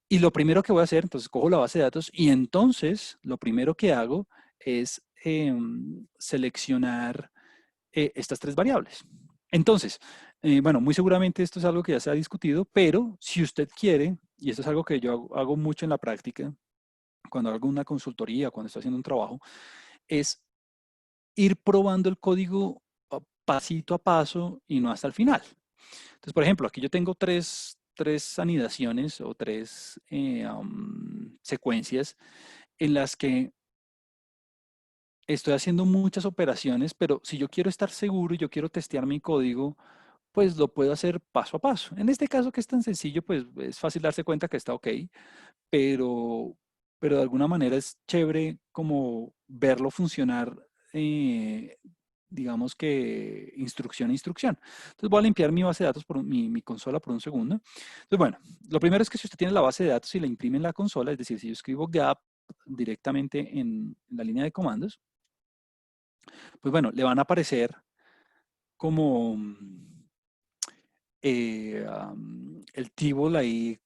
y lo primero que voy a hacer, entonces cojo la base de datos y entonces lo primero que hago es seleccionar estas 3 variables. Entonces, bueno, muy seguramente esto es algo que ya se ha discutido, pero si usted quiere, y esto es algo que yo hago mucho en la práctica, cuando hago una consultoría, cuando estoy haciendo un trabajo, es ir probando el código pasito a paso y no hasta el final. Entonces, por ejemplo, aquí yo tengo tres anidaciones o tres secuencias en las que estoy haciendo muchas operaciones, pero si yo quiero estar seguro y yo quiero testear mi código, pues lo puedo hacer paso a paso. En este caso que es tan sencillo, pues es fácil darse cuenta que está ok, pero, pero de alguna manera es chévere como verlo funcionar, eh, digamos que instrucción a instrucción. Entonces voy a limpiar mi base de datos, mi consola por un segundo. Entonces, bueno, lo primero es que si usted tiene la base de datos y la imprime en la consola, es decir, si yo escribo gap directamente en la línea de comandos, pues bueno, le van a aparecer como el table ahí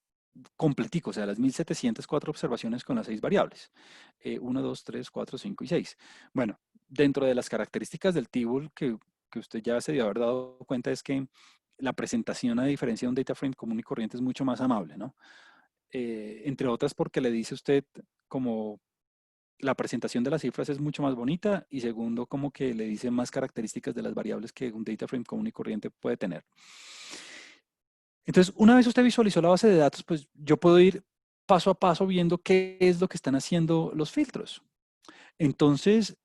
completico, o sea, las 1704 observaciones con las 6 variables. 1, 2, 3, 4, 5 y 6. Bueno, dentro de las características del table que usted ya se debe haber dado cuenta es que la presentación, a diferencia de un data frame común y corriente, es mucho más amable, ¿no? Entre otras porque le dice usted como la presentación de las cifras es mucho más bonita y segundo, como que le dice más características de las variables que un data frame común y corriente puede tener. Entonces, una vez usted visualizó la base de datos, pues yo puedo ir paso a paso viendo qué es lo que están haciendo los filtros. Entonces,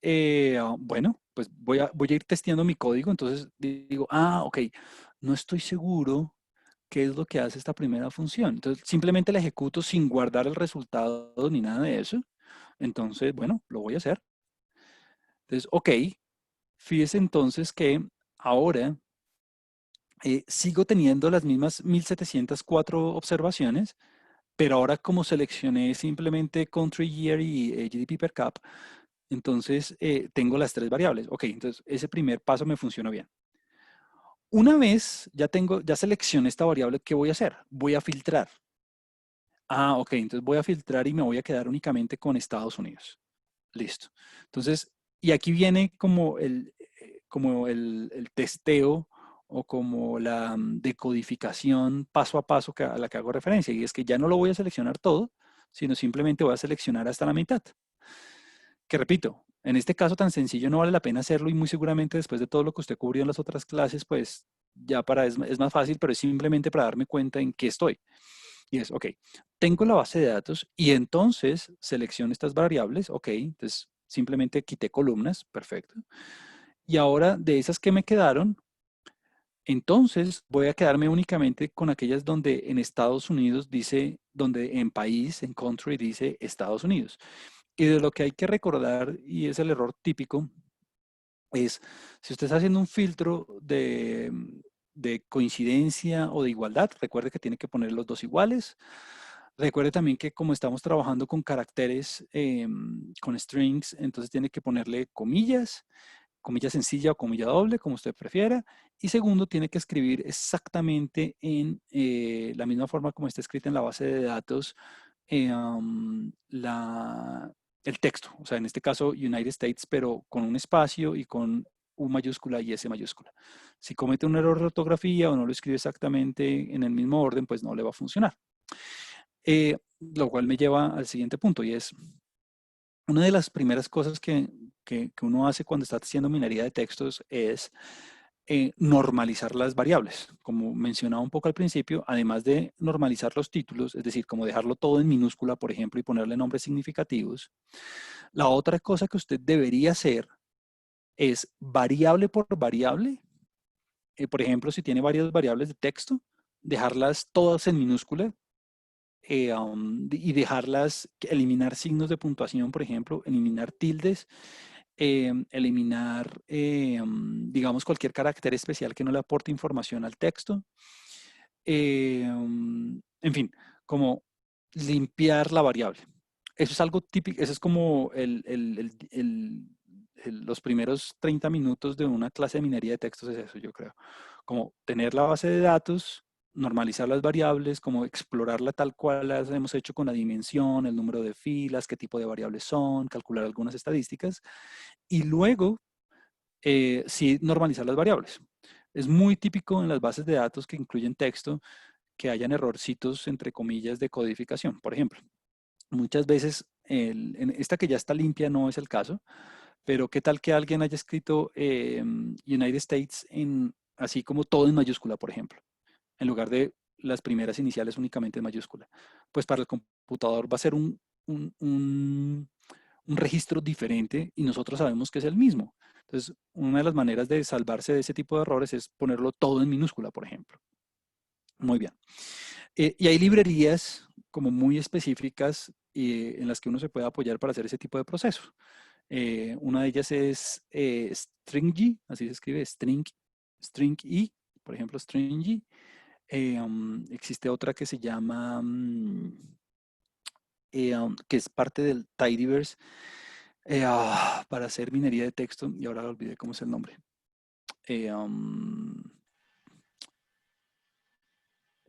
bueno, pues voy a ir testeando mi código. Entonces digo, ok, no estoy seguro qué es lo que hace esta primera función. Entonces, simplemente la ejecuto sin guardar el resultado ni nada de eso. Entonces, bueno, lo voy a hacer. Entonces, ok, fíjese entonces que ahora sigo teniendo las mismas 1704 observaciones, pero ahora como seleccioné simplemente country year y GDP per cap, entonces tengo las 3 variables. Ok, entonces ese primer paso me funcionó bien. Una vez ya seleccioné esta variable, ¿qué voy a hacer? Voy a filtrar. Ok, entonces voy a filtrar y me voy a quedar únicamente con Estados Unidos. Listo. Entonces, y aquí viene como el testeo o como la decodificación paso a paso a la que hago referencia. Y es que ya no lo voy a seleccionar todo, sino simplemente voy a seleccionar hasta la mitad. Que repito, en este caso tan sencillo no vale la pena hacerlo y muy seguramente después de todo lo que usted cubrió en las otras clases, pues ya es más fácil, pero es simplemente para darme cuenta en qué estoy. Y es, ok, tengo la base de datos y entonces selecciono estas variables, ok, entonces simplemente quité columnas, perfecto. Y ahora de esas que me quedaron, entonces voy a quedarme únicamente con aquellas donde en Estados Unidos dice, donde en país, en country dice Estados Unidos. Y de lo que hay que recordar, y es el error típico, es si usted está haciendo un filtro de coincidencia o de igualdad, recuerde que tiene que poner los dos iguales. Recuerde también que como estamos trabajando con caracteres, con strings, entonces tiene que ponerle comillas, comilla sencilla o comilla doble, como usted prefiera. Y segundo, tiene que escribir exactamente en la misma forma como está escrita en la base de datos el texto. O sea, en este caso United States, pero con un espacio y con U mayúscula y S mayúscula. Si comete un error de ortografía o no lo escribe exactamente en el mismo orden, pues no le va a funcionar. Lo cual me lleva al siguiente punto y es una de las primeras cosas que uno hace cuando está haciendo minería de textos es normalizar las variables. Como mencionaba un poco al principio, además de normalizar los títulos, es decir, como dejarlo todo en minúscula, por ejemplo, y ponerle nombres significativos, la otra cosa que usted debería hacer es variable por variable. Por ejemplo, si tiene varias variables de texto, dejarlas todas en minúscula, y dejarlas, eliminar signos de puntuación, por ejemplo, eliminar tildes, eliminar, digamos, cualquier carácter especial que no le aporte información al texto. En fin, como limpiar la variable. Eso es algo típico, eso es como los primeros 30 minutos de una clase de minería de textos, es eso, yo creo. Como tener la base de datos, normalizar las variables, como explorarla tal cual las hemos hecho con la dimensión, el número de filas, qué tipo de variables son, calcular algunas estadísticas y luego sí normalizar las variables. Es muy típico en las bases de datos que incluyen texto que hayan errorcitos, entre comillas, de codificación. Por ejemplo, muchas veces en esta que ya está limpia no es el caso, pero qué tal que alguien haya escrito United States así como todo en mayúscula, por ejemplo, en lugar de las primeras iniciales únicamente en mayúscula. Pues para el computador va a ser un un registro diferente y nosotros sabemos que es el mismo. Entonces, una de las maneras de salvarse de ese tipo de errores es ponerlo todo en minúscula, por ejemplo. Muy bien. Y hay librerías como muy específicas en las que uno se puede apoyar para hacer ese tipo de procesos. Una de ellas es Stringy, así se escribe, Stringy, por ejemplo, Stringy. Existe otra que se llama, que es parte del Tidyverse, para hacer minería de texto, y ahora olvidé cómo es el nombre. Eh, um,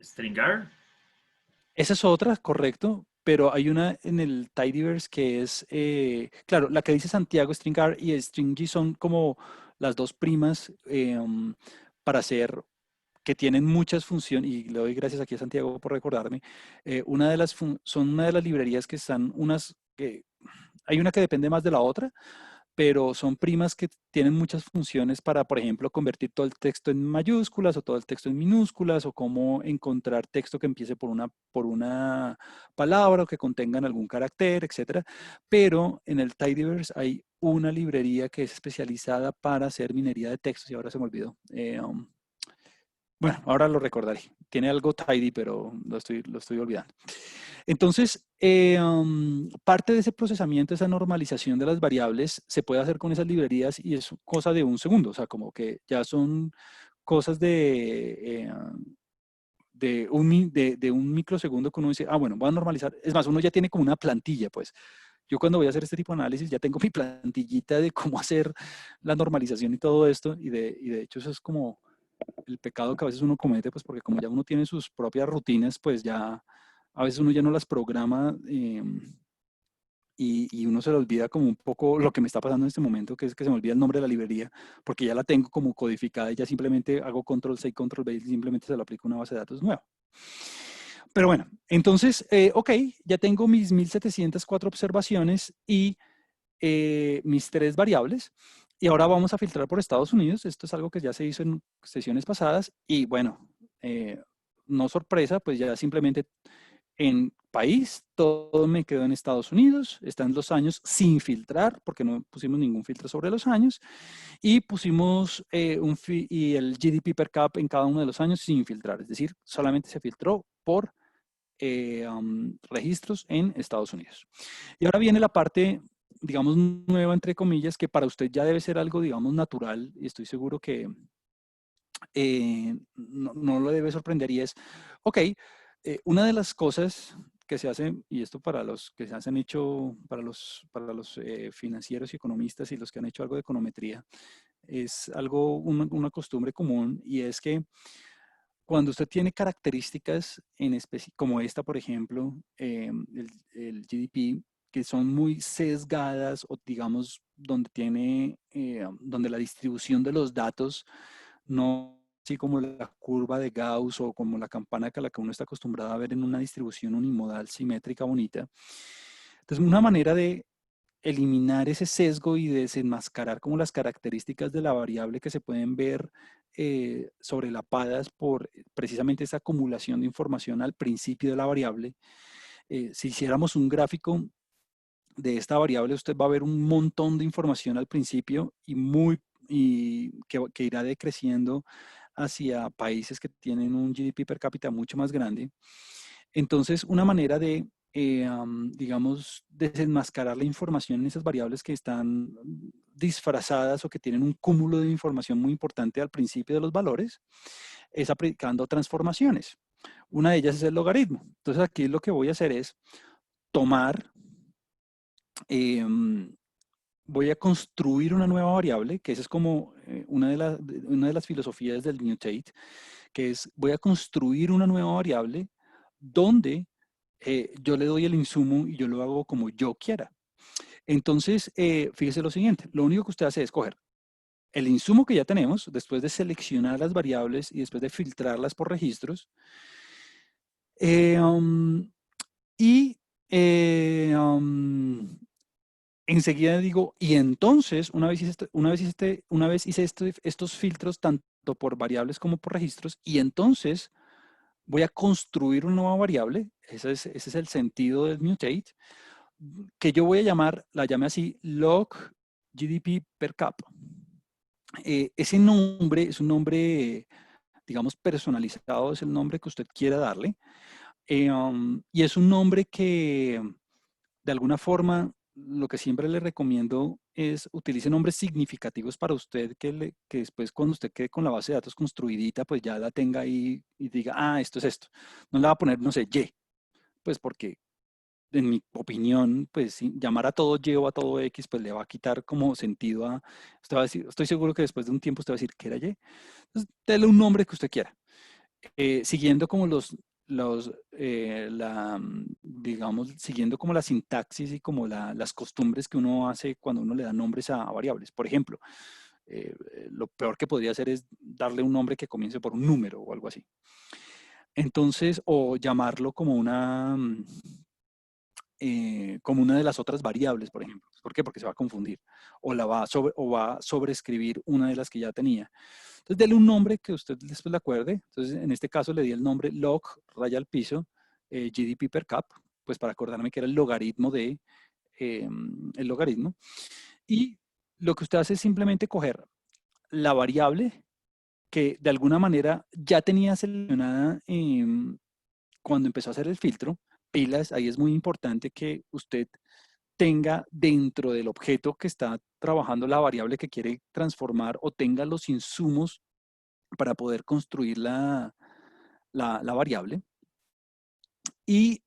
Stringar. Esa es otra, correcto, pero hay una en el Tidyverse que es, claro, la que dice Santiago, Stringar y Stringy son como las dos primas para hacer, que tienen muchas funciones, y le doy gracias aquí a Santiago por recordarme, son una de las librerías que están hay una que depende más de la otra, pero son primas que tienen muchas funciones para, por ejemplo, convertir todo el texto en mayúsculas o todo el texto en minúsculas, o cómo encontrar texto que empiece por una palabra o que contengan algún carácter, etcétera. Pero en el Tidyverse hay una librería que es especializada para hacer minería de textos y ahora se me olvidó. Bueno, ahora lo recordaré. Tiene algo tidy, pero lo estoy olvidando. Entonces, parte de ese procesamiento, esa normalización de las variables, se puede hacer con esas librerías y es cosa de un segundo. O sea, como que ya son cosas de un microsegundo que uno dice, bueno, voy a normalizar. Es más, uno ya tiene como una plantilla, pues. Yo cuando voy a hacer este tipo de análisis ya tengo mi plantillita de cómo hacer la normalización y todo esto. Y de hecho eso es como el pecado que a veces uno comete, pues porque como ya uno tiene sus propias rutinas, pues ya a veces uno ya no las programa, y uno se le olvida como un poco lo que me está pasando en este momento, que es que se me olvida el nombre de la librería, porque ya la tengo como codificada y ya simplemente hago control C y control V y simplemente se lo aplico a una base de datos nueva. Pero bueno, entonces, ok, ya tengo mis 1704 observaciones y mis 3 variables. Y ahora vamos a filtrar por Estados Unidos. Esto es algo que ya se hizo en sesiones pasadas. Y bueno, no sorpresa, pues ya simplemente en país, todo me quedó en Estados Unidos. Están los años sin filtrar, porque no pusimos ningún filtro sobre los años. Y pusimos y el GDP per cap en cada uno de los años sin filtrar. Es decir, solamente se filtró por registros en Estados Unidos. Y ahora viene la parte, digamos, nueva, entre comillas, que para usted ya debe ser algo, digamos, natural, y estoy seguro que no lo debe sorprender, y es, ok, una de las cosas que se hacen, y esto para los que se han hecho, para los financieros y economistas y los que han hecho algo de econometría, es algo, una costumbre común, y es que cuando usted tiene características en especie, como esta, por ejemplo, el GDP, que son muy sesgadas o digamos donde la distribución de los datos no así como la curva de Gauss o como la campana que a la que uno está acostumbrado a ver en una distribución unimodal simétrica bonita. Entonces, una manera de eliminar ese sesgo y desenmascarar como las características de la variable que se pueden ver sobrelapadas por precisamente esa acumulación de información al principio de la variable. Si hiciéramos un gráfico de esta variable, usted va a ver un montón de información al principio y que irá decreciendo hacia países que tienen un GDP per cápita mucho más grande. Entonces, una manera de, digamos, desenmascarar la información en esas variables que están disfrazadas o que tienen un cúmulo de información muy importante al principio de los valores, es aplicando transformaciones. Una de ellas es el logaritmo. Entonces, aquí lo que voy a hacer es tomar, voy a construir una nueva variable, que esa es como una de las filosofías del New Tate, que es voy a construir una nueva variable donde yo le doy el insumo y yo lo hago como yo quiera. Entonces, fíjese lo siguiente, lo único que usted hace es coger el insumo que ya tenemos, después de seleccionar las variables y después de filtrarlas por registros, y enseguida digo, y entonces, una vez hice estos filtros tanto por variables como por registros, y entonces voy a construir una nueva variable, ese es el sentido del mutate, que yo voy a llamar, la llame así, log GDP per cap. Ese nombre es un nombre, digamos, personalizado, es el nombre que usted quiera darle. Y es un nombre que, de alguna forma, lo que siempre le recomiendo es utilice nombres significativos para usted que después cuando usted quede con la base de datos construidita, pues ya la tenga ahí y diga, ah, esto es esto. No le va a poner, no sé, Y, pues porque en mi opinión, pues llamar a todo Y o a todo X, pues le va a quitar como sentido a, usted va a decir, estoy seguro que después de un tiempo usted va a decir, ¿qué era Y? Entonces, déle un nombre que usted quiera, siguiendo como digamos, siguiendo como la sintaxis y como las costumbres que uno hace cuando uno le da nombres a variables. Por ejemplo, lo peor que podría hacer es darle un nombre que comience por un número o algo así. Entonces, o llamarlo como una de las otras variables, por ejemplo. ¿Por qué? Porque se va a confundir. O va a sobreescribir una de las que ya tenía. Entonces, dele un nombre que usted después le acuerde. Entonces, en este caso le di el nombre log, raya al piso, GDP per cap, pues para acordarme que era el logaritmo el logaritmo. Y lo que usted hace es simplemente coger la variable que de alguna manera ya tenía seleccionada cuando empezó a hacer el filtro. Pilas, ahí es muy importante que usted tenga dentro del objeto que está trabajando la variable que quiere transformar o tenga los insumos para poder construir la variable. Y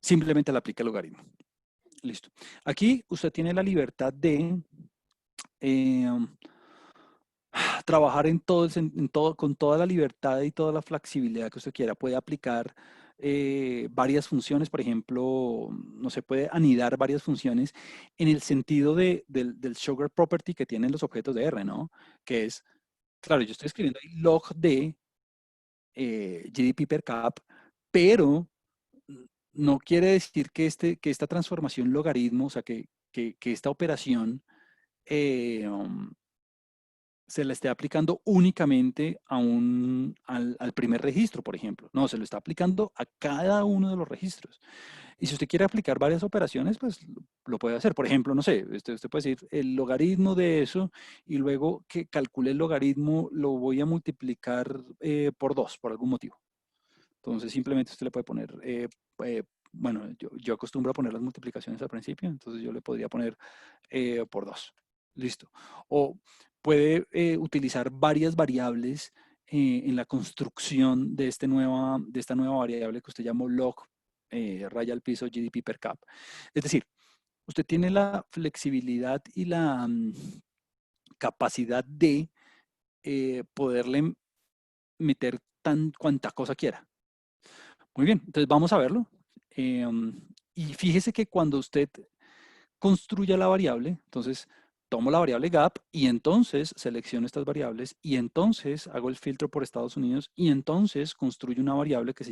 simplemente le aplica el logaritmo. Listo. Aquí usted tiene la libertad de trabajar con toda la libertad y toda la flexibilidad que usted quiera. Puede aplicar varias funciones, por ejemplo, no se puede anidar varias funciones en el sentido del sugar property que tienen los objetos de R, ¿no? Que es, claro, yo estoy escribiendo ahí log de GDP per cap, pero no quiere decir que esta transformación logaritmo, o sea, que esta operación se la esté aplicando únicamente al primer registro, por ejemplo. No, se lo está aplicando a cada uno de los registros. Y si usted quiere aplicar varias operaciones, pues lo puede hacer. Por ejemplo, no sé, usted puede decir el logaritmo de eso y luego que calcule el logaritmo lo voy a multiplicar por 2 por algún motivo. Entonces simplemente usted le puede poner, bueno, yo acostumbro a poner las multiplicaciones al principio, entonces yo le podría poner por 2. Listo. O puede utilizar varias variables en la construcción de esta nueva variable que usted llamó log raya al piso GDP per cap. Es decir, usted tiene la flexibilidad y la capacidad de poderle meter cuanta cosa quiera. Muy bien, entonces vamos a verlo. Y fíjese que cuando usted construya la variable, entonces tomo la variable gap y entonces selecciono estas variables y entonces hago el filtro por Estados Unidos y entonces construyo una variable que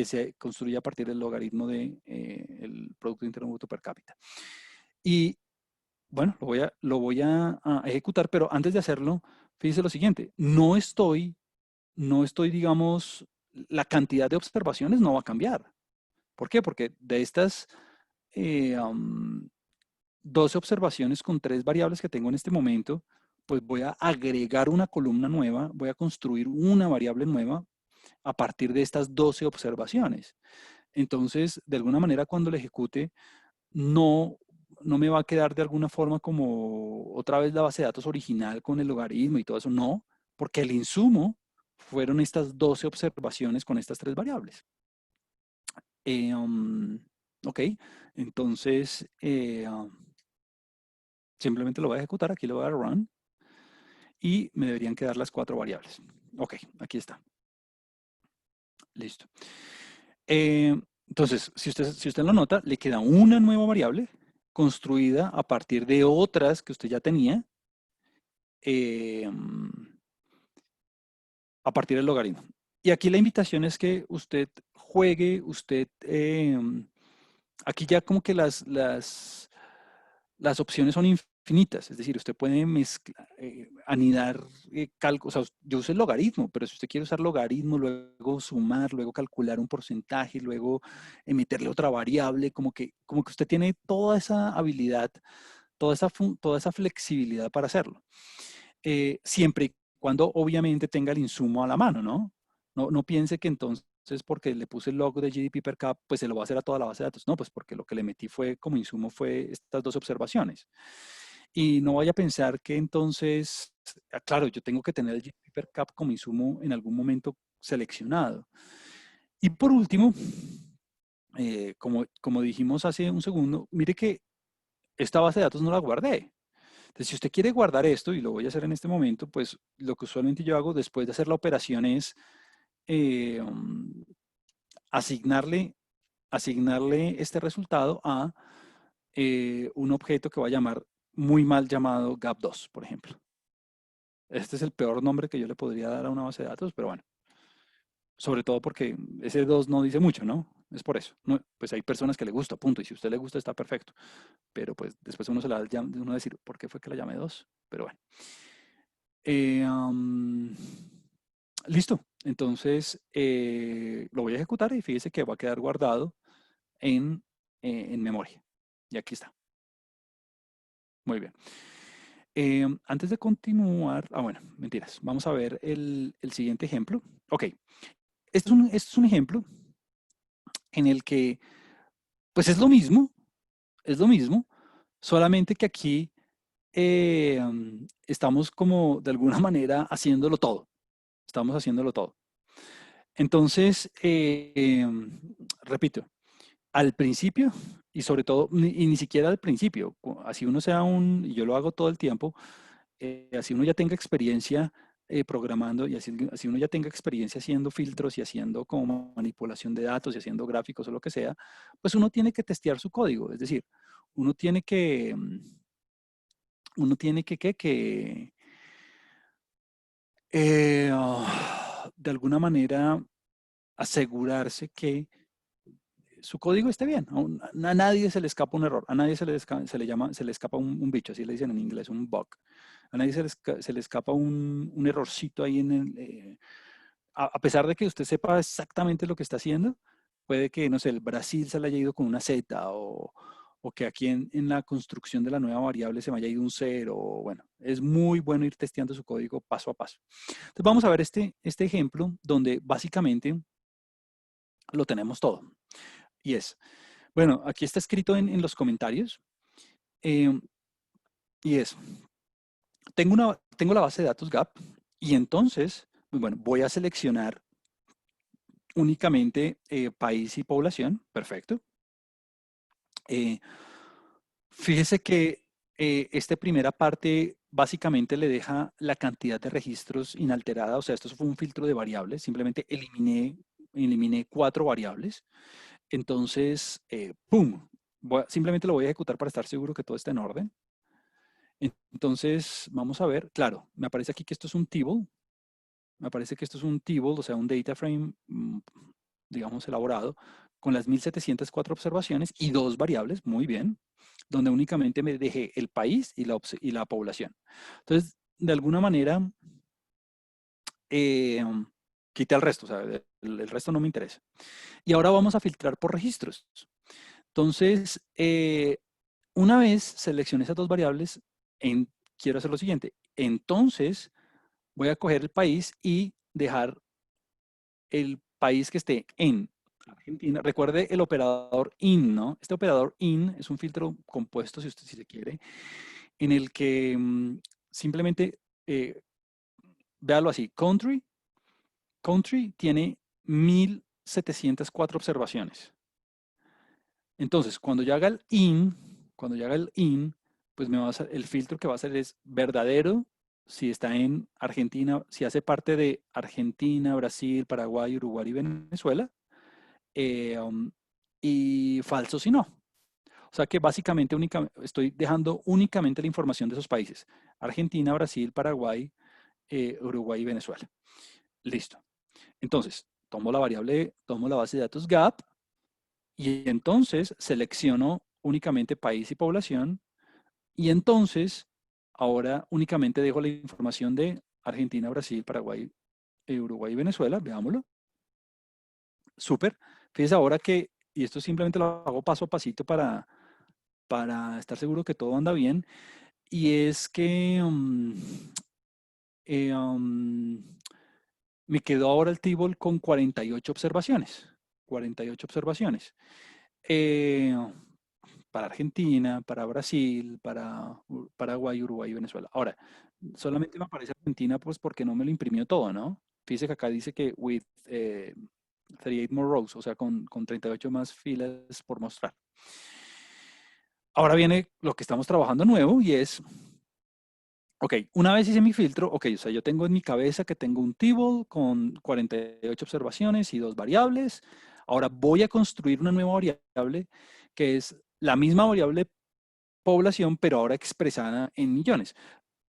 se construye a partir del logaritmo del Producto Interno Bruto per cápita. Y bueno, lo voy a ejecutar, pero antes de hacerlo, fíjese lo siguiente, digamos, la cantidad de observaciones no va a cambiar. ¿Por qué? Porque de estas 12 observaciones con 3 variables que tengo en este momento, pues voy a agregar una columna nueva, voy a construir una variable nueva a partir de estas 12 observaciones. Entonces, de alguna manera, cuando lo ejecute, no me va a quedar de alguna forma como otra vez la base de datos original con el logaritmo y todo eso, no, porque el insumo fueron estas 12 observaciones con estas 3 variables. Ok, entonces simplemente lo voy a ejecutar, aquí lo voy a dar run y me deberían quedar las 4 variables. Ok, aquí está. Listo. Entonces, si usted lo nota, le queda una nueva variable construida a partir de otras que usted ya tenía a partir del logaritmo. Y aquí la invitación es que usted juegue, aquí ya como que las opciones son infinitas, es decir, usted puede anidar cálculos, o sea, yo uso el logaritmo, pero si usted quiere usar logaritmo, luego sumar, luego calcular un porcentaje, luego meterle otra variable, como que usted tiene toda esa habilidad, toda esa flexibilidad para hacerlo. Siempre y cuando obviamente tenga el insumo a la mano, ¿no? No piense que entonces porque le puse el log de GDP per cap, pues se lo va a hacer a toda la base de datos. No, pues porque lo que le metí fue como insumo fue estas dos observaciones. Y no vaya a pensar que entonces, claro, yo tengo que tener el GDP per cap como insumo en algún momento seleccionado. Y por último, como dijimos hace un segundo, mire que esta base de datos no la guardé. Entonces, si usted quiere guardar esto, y lo voy a hacer en este momento, pues lo que usualmente yo hago después de hacer la operación es eh, um, asignarle, asignarle este resultado a un objeto que va a llamar muy mal llamado gap2, por ejemplo. Este es el peor nombre que yo le podría dar a una base de datos, pero bueno, sobre todo porque ese 2 no dice mucho, ¿no? Es por eso. No, pues hay personas que le gusta, punto, y si a usted le gusta está perfecto. Pero pues después uno se la uno decir, ¿por qué fue que la llamé 2? Pero bueno. Listo. Entonces, lo voy a ejecutar y fíjese que va a quedar guardado en memoria. Y aquí está. Muy bien. Antes de continuar, bueno, mentiras. Vamos a ver el siguiente ejemplo. Ok. Este es un ejemplo en el que, pues es lo mismo, solamente que aquí estamos como de alguna manera haciéndolo todo. Estamos haciéndolo todo. Entonces, repito, al principio, y sobre todo, y ni siquiera al principio, así uno sea y yo lo hago todo el tiempo, así uno ya tenga experiencia programando y así uno ya tenga experiencia haciendo filtros y haciendo como manipulación de datos y haciendo gráficos o lo que sea, pues uno tiene que testear su código, es decir, uno tiene que, ¿qué? De alguna manera asegurarse que su código esté bien. A nadie se le escapa un error, a nadie se le escapa un bicho, así le dicen en inglés, un bug. A nadie se le escapa un errorcito ahí a pesar de que usted sepa exactamente lo que está haciendo, puede que, no sé, el Brasil se le haya ido con una Z o que aquí en la construcción de la nueva variable se me haya ido un cero. Bueno, es muy bueno ir testeando su código paso a paso. Entonces vamos a ver este ejemplo donde básicamente lo tenemos todo. Y bueno, aquí está escrito en los comentarios. eh, y tengo la base de datos GAP y entonces, bueno, voy a seleccionar únicamente país y población. Perfecto. Eh, Fíjese que esta primera parte básicamente le deja la cantidad de registros inalterada. O sea, esto fue un filtro de variables. Simplemente eliminé 4 variables. Entonces, ¡pum! Simplemente lo voy a ejecutar para estar seguro que todo está en orden. Entonces, vamos a ver. Claro, me aparece aquí que esto es un table. Me parece que esto es un table, o sea, un data frame, digamos, elaborado, con las 1704 observaciones y 2 variables, muy bien, donde únicamente me dejé el país y la población. Entonces, de alguna manera, eh, quité el resto, o sea, el resto no me interesa. Y ahora vamos a filtrar por registros. Entonces, una vez seleccioné esas 2 variables, quiero hacer lo siguiente. Entonces, voy a coger el país y dejar el país que esté en Argentina. Recuerde el operador IN, ¿no? Este operador IN es un filtro compuesto, si se quiere, en el que simplemente, véalo así, country tiene 1704 observaciones. Entonces, cuando ya haga el IN, pues el filtro que va a hacer es verdadero si está en Argentina, si hace parte de Argentina, Brasil, Paraguay, Uruguay y Venezuela, y falso si no. O sea que básicamente estoy dejando únicamente la información de esos países. Argentina, Brasil, Paraguay, Uruguay y Venezuela. Listo. Entonces, tomo la base de datos GAP y entonces selecciono únicamente país y población Y entonces, ahora únicamente dejo la información de Argentina, Brasil, Paraguay, Uruguay y Venezuela. Veámoslo. Súper. Fíjense ahora que, y esto simplemente lo hago paso a pasito para estar seguro que todo anda bien, y es que eh, um, me quedó ahora el table con 48 observaciones. 48 observaciones. Eh, para Argentina, para Brasil, para Paraguay, Uruguay y Venezuela. Ahora, solamente me aparece Argentina pues porque no me lo imprimió todo, ¿no? Fíjese que acá dice que with 38 more rows, o sea, con 38 más filas por mostrar. Ahora viene lo que estamos trabajando nuevo y es, ok, una vez hice mi filtro, ok, o sea, yo tengo en mi cabeza que tengo un table con 48 observaciones y dos variables. Ahora voy a construir una nueva variable que es la misma variable población, pero ahora expresada en millones.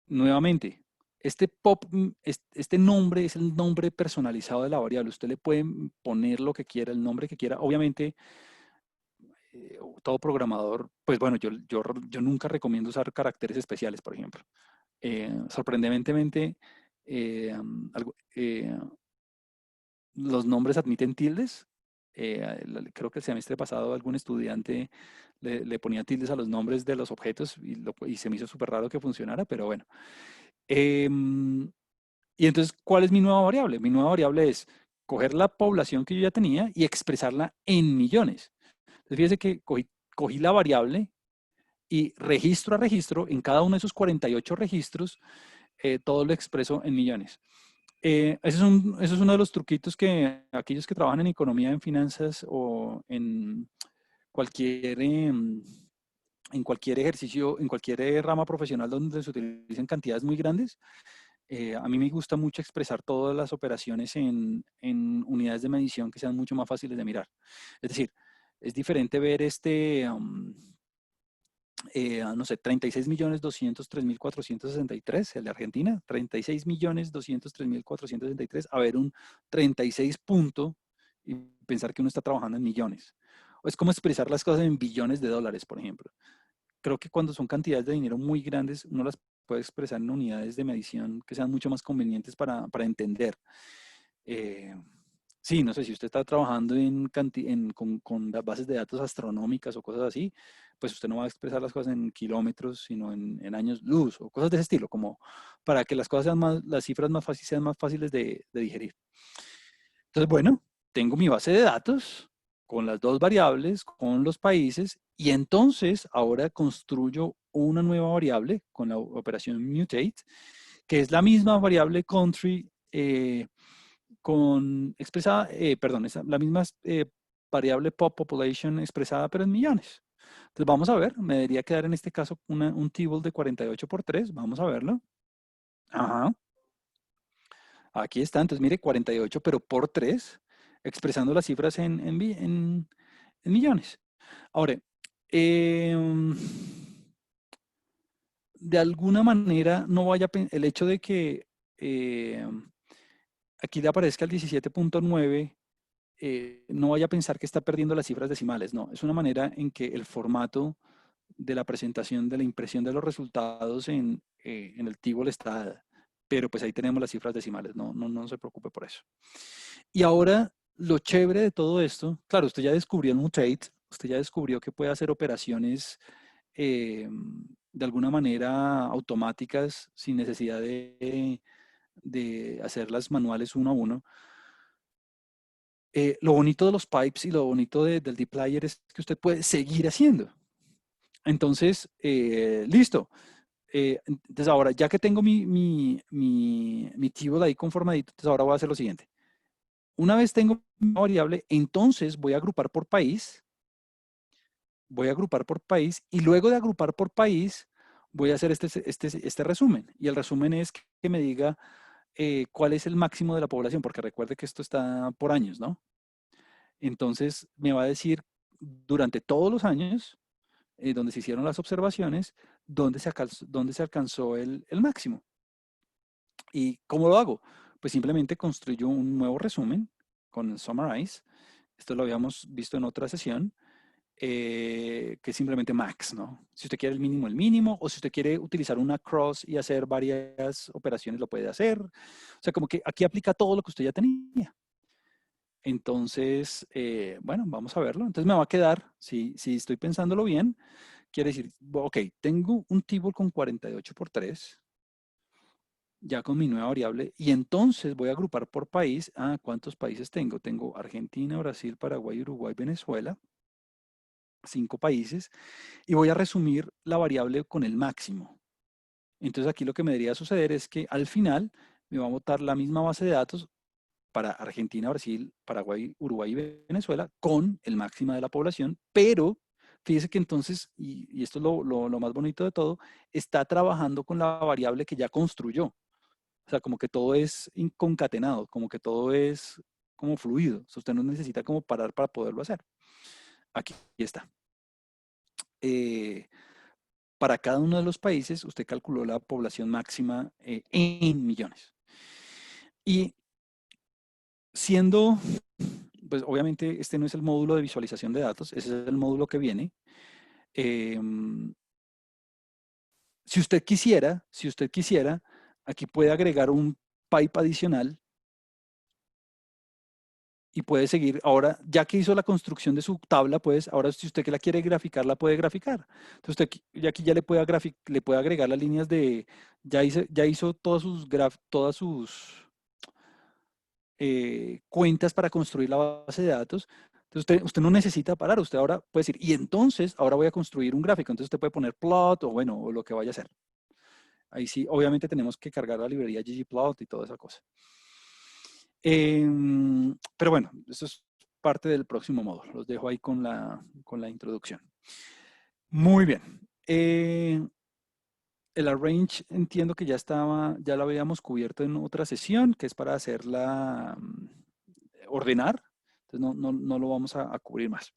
Nuevamente, este nombre es el nombre personalizado de la variable. Usted le puede poner lo que quiera, el nombre que quiera. Obviamente, todo programador, pues bueno, yo nunca recomiendo usar caracteres especiales, por ejemplo. Sorprendentemente, los nombres admiten tildes. Creo que el semestre pasado algún estudiante le ponía tildes a los nombres de los objetos y se me hizo súper raro que funcionara, pero bueno. Em, y entonces, ¿cuál es mi nueva variable? Mi nueva variable es coger la población que yo ya tenía y expresarla en millones. Entonces, fíjese que cogí la variable y registro a registro, en cada uno de esos 48 registros, todo lo expreso en millones. Ese es uno de los truquitos que aquellos que trabajan en economía, en finanzas o cualquier, en cualquier ejercicio, en cualquier rama profesional donde se utilicen cantidades muy grandes, a mí me gusta mucho expresar todas las operaciones en unidades de medición que sean mucho más fáciles de mirar. Es decir, es diferente ver no sé, 36.203.463, el de Argentina, 36.203.463, a ver un 36 punto y pensar que uno está trabajando en millones. O es como expresar las cosas en billones de dólares, por ejemplo. Creo que cuando son cantidades de dinero muy grandes, uno las puede expresar en unidades de medición que sean mucho más convenientes para entender. Eh, sí, no sé, si usted está trabajando con las bases de datos astronómicas o cosas así, pues usted no va a expresar las cosas en kilómetros, sino en años luz o cosas de ese estilo, como para que las cosas sean más, las cifras más fáciles, sean más fáciles de digerir. Entonces, bueno, tengo mi base de datos con las dos variables, con los países, y entonces ahora construyo una nueva variable con la operación mutate, que es la misma variable country expresada, perdón, es la misma variable population expresada, pero en millones. Entonces vamos a ver, me debería quedar en este caso un table de 48 por 3, vamos a verlo. Ajá, aquí está, entonces mire, 48 pero por 3, expresando las cifras en millones. Ahora, em, de alguna manera no vaya el hecho de que aquí le aparezca el 17.9, no vaya a pensar que está perdiendo las cifras decimales, no, es una manera en que el formato de la presentación, de la impresión de los resultados en el table está, pero pues ahí tenemos las cifras decimales, no se preocupe por eso. Y ahora, lo chévere de todo esto, claro, usted ya descubrió el mutate, usted ya descubrió que puede hacer operaciones de alguna manera automáticas sin necesidad de hacerlas manuales uno a uno. Lo bonito de los pipes y lo bonito del dplyr es que usted puede seguir haciendo. Entonces, listo. Entonces ahora, ya que tengo mi table ahí conformadito, entonces ahora voy a hacer lo siguiente. Una vez tengo mi variable, entonces voy a agrupar por país y luego de agrupar por país voy a hacer este resumen. Y el resumen es que me diga cuál es el máximo de la población, porque recuerde que esto está por años, ¿no? Entonces me va a decir durante todos los años donde se hicieron las observaciones, dónde se alcanzó el máximo. ¿Y cómo lo hago? Pues simplemente construyo un nuevo resumen con el Summarize. Esto lo habíamos visto en otra sesión. que es simplemente max, ¿no? Si usted quiere el mínimo, o si usted quiere utilizar una cross y hacer varias operaciones, lo puede hacer. O sea, como que aquí aplica todo lo que usted ya tenía. Entonces, bueno, vamos a verlo. Entonces me va a quedar, si estoy pensándolo bien, quiere decir, ok, tengo un table con 48 por 3, ya con mi nueva variable, y entonces voy a agrupar por país. Ah, ¿cuántos países tengo? Tengo Argentina, Brasil, Paraguay, Uruguay, Venezuela, 5 países, y voy a resumir la variable con el máximo. Entonces aquí lo que me debería suceder es que al final me va a botar la misma base de datos para Argentina, Brasil, Paraguay, Uruguay y Venezuela con el máximo de la población, pero fíjese que entonces, y esto es lo más bonito de todo, está trabajando con la variable que ya construyó. O sea, como que todo es concatenado, como que todo es como fluido. O sea, usted no necesita como parar para poderlo hacer. Aquí está. Para cada uno de los países, usted calculó la población máxima en millones. Y siendo, pues obviamente este no es el módulo de visualización de datos, ese es el módulo que viene. Si usted quisiera, aquí puede agregar un pipe adicional y puede seguir. Ahora, ya que hizo la construcción de su tabla, pues ahora si usted que la quiere graficar, la puede graficar. Entonces usted aquí ya le puede agregar las líneas de, ya hizo todas sus cuentas para construir la base de datos. Entonces usted no necesita parar, usted ahora puede decir, y entonces ahora voy a construir un gráfico. Entonces usted puede poner plot o bueno, o lo que vaya a hacer. Ahí sí, obviamente tenemos que cargar la librería ggplot y toda esa cosa. Pero bueno, eso es parte del próximo módulo. Los dejo ahí con la introducción. Muy bien. El arrange entiendo que ya lo habíamos cubierto en otra sesión, que es para hacerla ordenar. Entonces no lo vamos a cubrir más.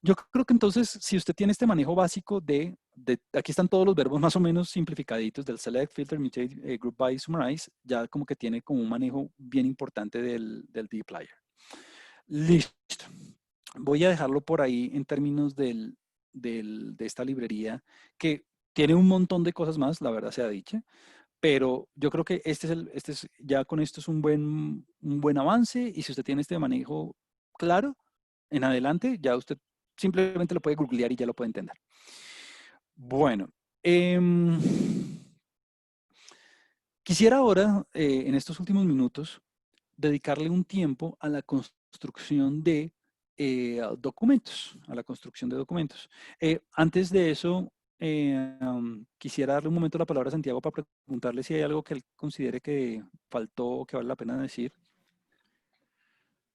Yo creo que entonces, si usted tiene este manejo básico aquí están todos los verbos más o menos simplificaditos del select, filter, mutate, group by, summarize, ya como que tiene como un manejo bien importante del dplyr. Listo. Voy a dejarlo por ahí en términos de esta librería que tiene un montón de cosas más, la verdad sea dicha, pero yo creo que ya con esto es un buen avance, y si usted tiene este manejo claro, en adelante ya usted simplemente lo puede googlear y ya lo puede entender. Bueno, quisiera ahora, en estos últimos minutos, dedicarle un tiempo a la construcción de documentos, a la construcción de documentos. Antes de eso, quisiera darle un momento la palabra a Santiago para preguntarle si hay algo que él considere que faltó o que vale la pena decir.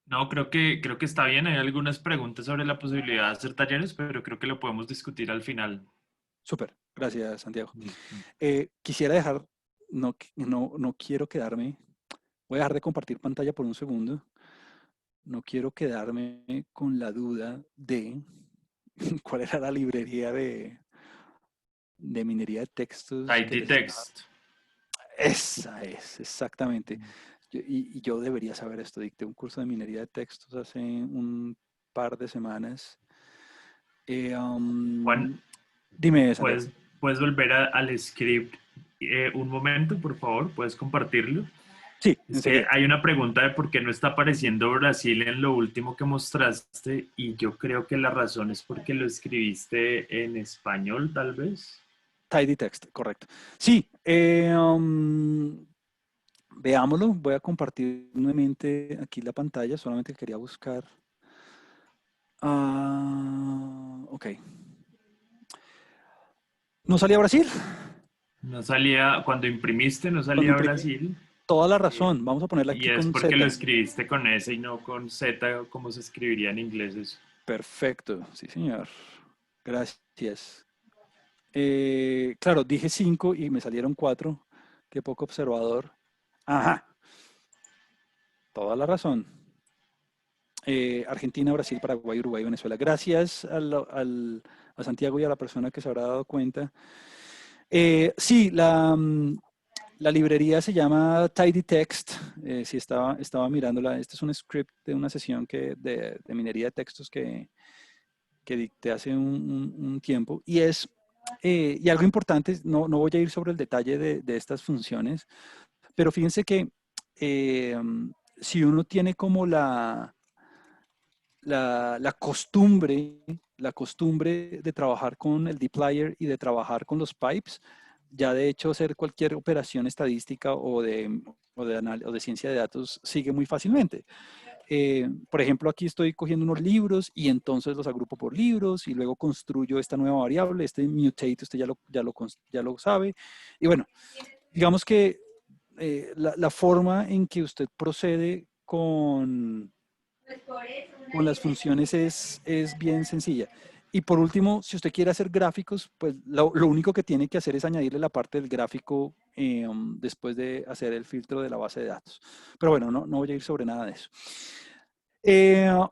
No, creo que está bien. Hay algunas preguntas sobre la posibilidad de hacer talleres, pero creo que lo podemos discutir al final. Súper, gracias Santiago. Listo. Quisiera dejar, no quiero quedarme, voy a dejar de compartir pantalla por un segundo. No quiero quedarme con la duda de cuál era la librería de minería de textos que ID les estaba. text. Esa es, exactamente. Yo debería saber esto. Dicté un curso de minería de textos hace un par de semanas. Juan, Dime, Santiago. ¿puedes volver al script un momento, por favor? ¿Puedes compartirlo? Sí, Es que enseguida. hay una pregunta de por qué no está apareciendo Brasil en lo último que mostraste, y yo creo que la razón es porque lo escribiste en español, tal vez. Tidy text, correcto. Sí, veámoslo. Voy a compartir nuevamente aquí la pantalla. Solamente quería buscar. Ok. ¿No salía Brasil? No salía, cuando imprimiste, no Cuando salía imprimí, Brasil. toda la eh, razón. Vamos a ponerla y aquí es con porque lo Z. escribiste con S y no con Z, como se escribiría en inglés eso. Perfecto. Sí, señor. Gracias. Claro, dije 5 y me salieron 4. Qué poco observador. Ajá. Toda la razón. Argentina, Brasil, Paraguay, Uruguay, Venezuela. Gracias a Santiago y a la persona que se habrá dado cuenta. Sí, la librería se llama Tidy Text. Sí, estaba mirándola. Este es un script de una sesión de minería de textos que dicté hace un tiempo, y es, y algo importante, no voy a ir sobre el detalle de estas funciones, pero fíjense que eh, si uno tiene como la costumbre de trabajar con el dplyr y de trabajar con los pipes, ya de hecho hacer cualquier operación estadística o de ciencia de datos sigue muy fácilmente. Por ejemplo, aquí estoy cogiendo unos libros y entonces los agrupo por libros y luego construyo esta nueva variable, este mutate, usted ya lo sabe. Y bueno, digamos que la forma en que usted procede con las funciones es bien sencilla. Y por último, si usted quiere hacer gráficos, pues lo único que tiene que hacer es añadirle la parte del gráfico después de hacer el filtro de la base de datos. Pero bueno, no voy a ir sobre nada de eso.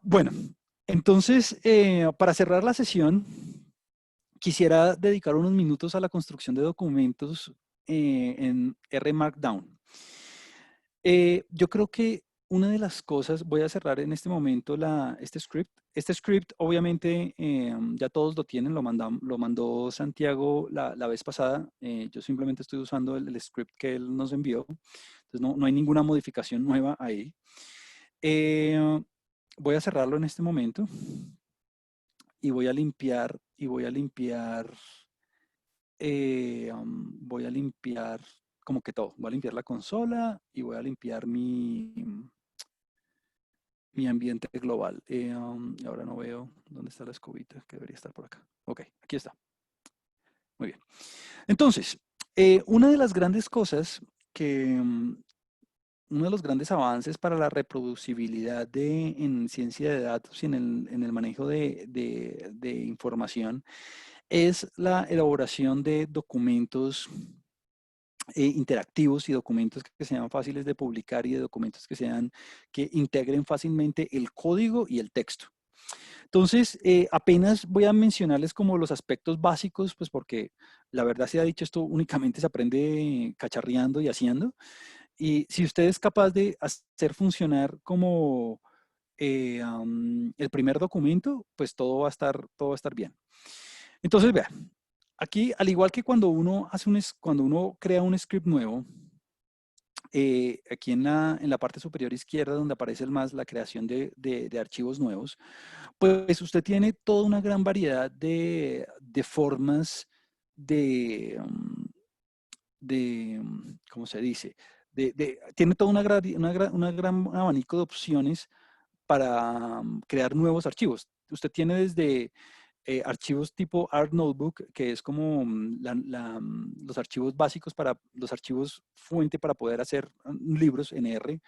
Bueno, entonces, para cerrar la sesión, quisiera dedicar unos minutos a la construcción de documentos en R Markdown. Yo creo que una de las cosas, voy a cerrar en este momento este script. Este script, obviamente, ya todos lo tienen, lo mandó Santiago la vez pasada. Yo simplemente estoy usando el script que él nos envió. Entonces, no hay ninguna modificación nueva ahí. Voy a cerrarlo en este momento y voy a limpiar, voy a limpiar como que todo. Voy a limpiar la consola y voy a limpiar mi ambiente global. Ahora no veo dónde está la escobita, que debería estar por acá. Ok, aquí está. Muy bien. Entonces, una de las grandes cosas uno de los grandes avances para la reproducibilidad en ciencia de datos y en el manejo de información es la elaboración de documentos interactivos y documentos que sean fáciles de publicar y de documentos que integren fácilmente el código y el texto. Entonces, apenas voy a mencionarles como los aspectos básicos, pues porque la verdad se ha dicho, esto únicamente se aprende cacharreando y haciendo. Y si usted es capaz de hacer funcionar como el primer documento, pues todo va a estar bien. Entonces, vean, aquí, al igual que cuando cuando uno crea un script nuevo, aquí en la parte superior izquierda, donde aparece más la creación de archivos nuevos, pues usted tiene toda una gran variedad de formas de, ¿cómo se dice? Tiene toda una gran abanico de opciones para crear nuevos archivos. Usted tiene desde archivos tipo R Notebook, que es como los archivos básicos los archivos fuente para poder hacer libros en R,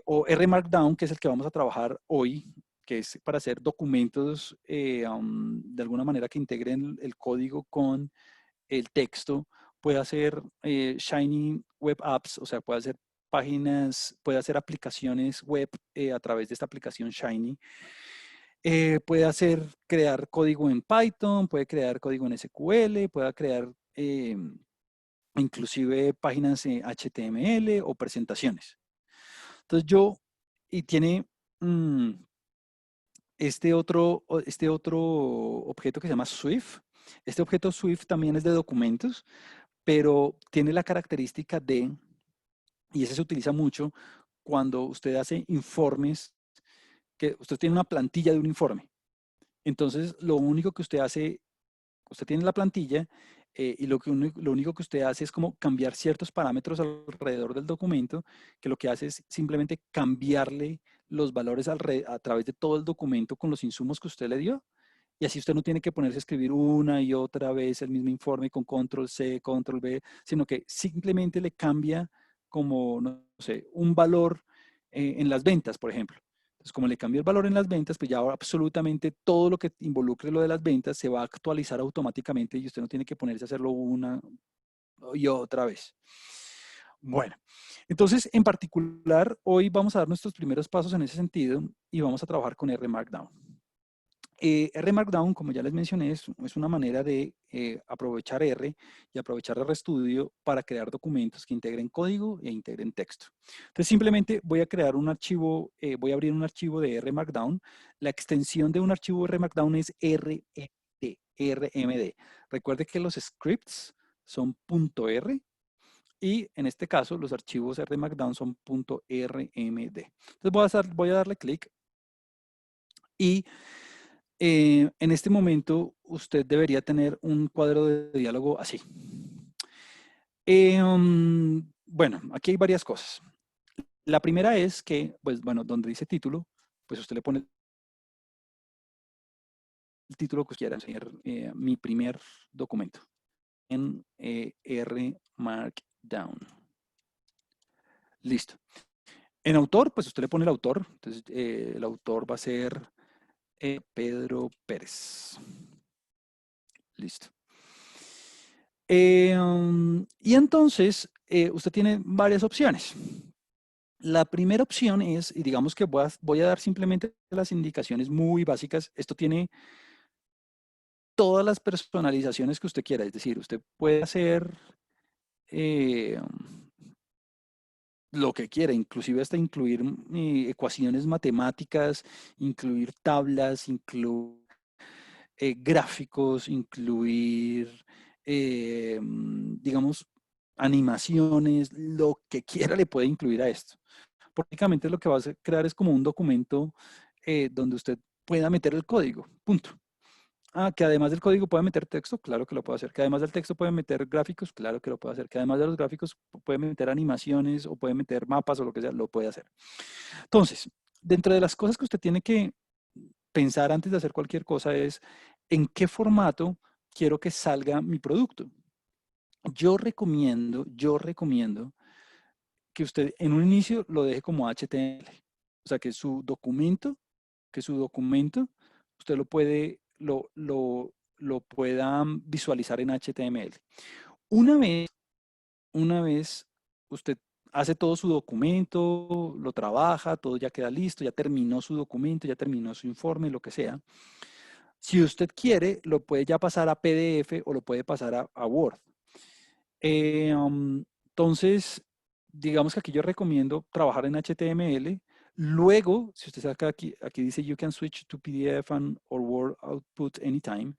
o R Markdown, que es el que vamos a trabajar hoy, que es para hacer documentos de alguna manera que integren el código con el texto. Puede hacer Shiny Web Apps, o sea, puede hacer páginas, puede hacer aplicaciones web a través de esta aplicación Shiny. Puede crear código en Python, puede crear código en SQL, puede crear inclusive páginas en HTML o presentaciones. Entonces y tiene este otro objeto que se llama Swift. Este objeto Swift también es de documentos, pero tiene la característica y ese se utiliza mucho cuando usted hace informes, que usted tiene una plantilla de un informe. Entonces, lo único que usted hace, usted tiene la plantilla y lo único que usted hace es como cambiar ciertos parámetros alrededor del documento, que lo que hace es simplemente cambiarle los valores a través de todo el documento con los insumos que usted le dio. Y así usted no tiene que ponerse a escribir una y otra vez el mismo informe con control C, control V, sino que simplemente le cambia como, no sé, un valor en las ventas, por ejemplo. Entonces, como le cambia el valor en las ventas, pues ya absolutamente todo lo que involucre lo de las ventas se va a actualizar automáticamente y usted no tiene que ponerse a hacerlo una y otra vez. Bueno, entonces en particular hoy vamos a dar nuestros primeros pasos en ese sentido y vamos a trabajar con R Markdown. R Markdown, como ya les mencioné, es una manera de aprovechar R y aprovechar RStudio para crear documentos que integren código e integren texto. Entonces, simplemente voy a crear un archivo, voy a abrir un archivo de R Markdown. La extensión de un archivo R Markdown es RMD. Recuerde que los scripts son .r y en este caso los archivos R Markdown son .rmd. Entonces voy a darle clic y en este momento usted debería tener un cuadro de diálogo así. Bueno, aquí hay varias cosas. La primera es que, pues bueno, donde dice título, pues usted le pone el título que quiera, mi primer documento en R Markdown. Listo. En autor, pues usted le pone el autor. Entonces, el autor va a ser Pedro Pérez. Listo. Y entonces, usted tiene varias opciones. La primera opción es, y digamos que voy a dar simplemente las indicaciones muy básicas. Esto tiene todas las personalizaciones que usted quiera. Es decir, usted puede hacer lo que quiera, inclusive hasta incluir ecuaciones matemáticas, incluir tablas, incluir gráficos, incluir, digamos, animaciones, lo que quiera le puede incluir a esto. Prácticamente lo que va a crear es como un documento donde usted pueda meter el código, punto. Que además del código puede meter texto, claro que lo puede hacer. Que además del texto puede meter gráficos, claro que lo puede hacer. Que además de los gráficos puede meter animaciones o puede meter mapas o lo que sea, lo puede hacer. Entonces, dentro de las cosas que usted tiene que pensar antes de hacer cualquier cosa es en qué formato quiero que salga mi producto. Yo recomiendo que usted en un inicio lo deje como HTML. O sea, que su documento, usted lo pueda visualizar en HTML. Una vez usted hace todo su documento, lo trabaja, todo ya queda listo, ya terminó su documento, ya terminó su informe, lo que sea. Si usted quiere, lo puede ya pasar a PDF o lo puede pasar a Word. Entonces, digamos que aquí yo recomiendo trabajar en HTML. Luego, si usted saca aquí dice you can switch to PDF or Word output anytime.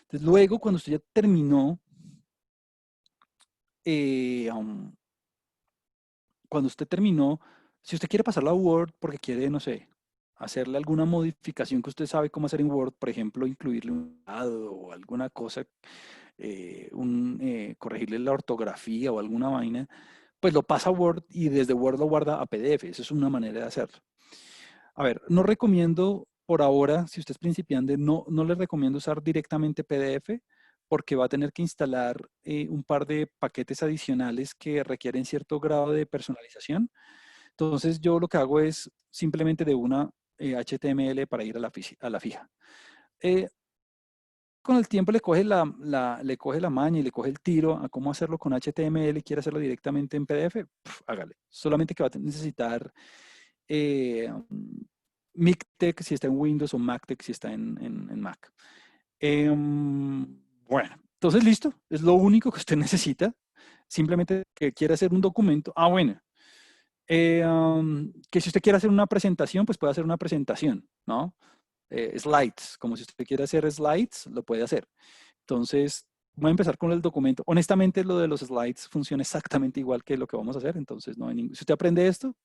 Entonces, luego, cuando usted ya terminó, si usted quiere pasarlo a Word porque quiere, no sé, hacerle alguna modificación que usted sabe cómo hacer en Word, por ejemplo, incluirle un lado o alguna cosa, corregirle la ortografía o alguna vaina, pues lo pasa a Word y desde Word lo guarda a PDF. Esa es una manera de hacerlo. A ver, no recomiendo por ahora, si usted es principiante, no le recomiendo usar directamente PDF porque va a tener que instalar un par de paquetes adicionales que requieren cierto grado de personalización. Entonces yo lo que hago es simplemente de una HTML para ir a la fija. Con el tiempo le coge le coge la maña y le coge el tiro a cómo hacerlo con HTML y quiere hacerlo directamente en PDF, hágale. Solamente que va a necesitar MikTeX si está en Windows o MacTeX si está en Mac. Bueno, entonces listo, es lo único que usted necesita. Simplemente que quiera hacer un documento. Bueno, que si usted quiere hacer una presentación, pues puede hacer una presentación, ¿no? Slides, como si usted quiere hacer slides, lo puede hacer. Entonces, voy a empezar con el documento. Honestamente, lo de los slides funciona exactamente igual que lo que vamos a hacer, entonces no hay ningún... Si usted aprende esto,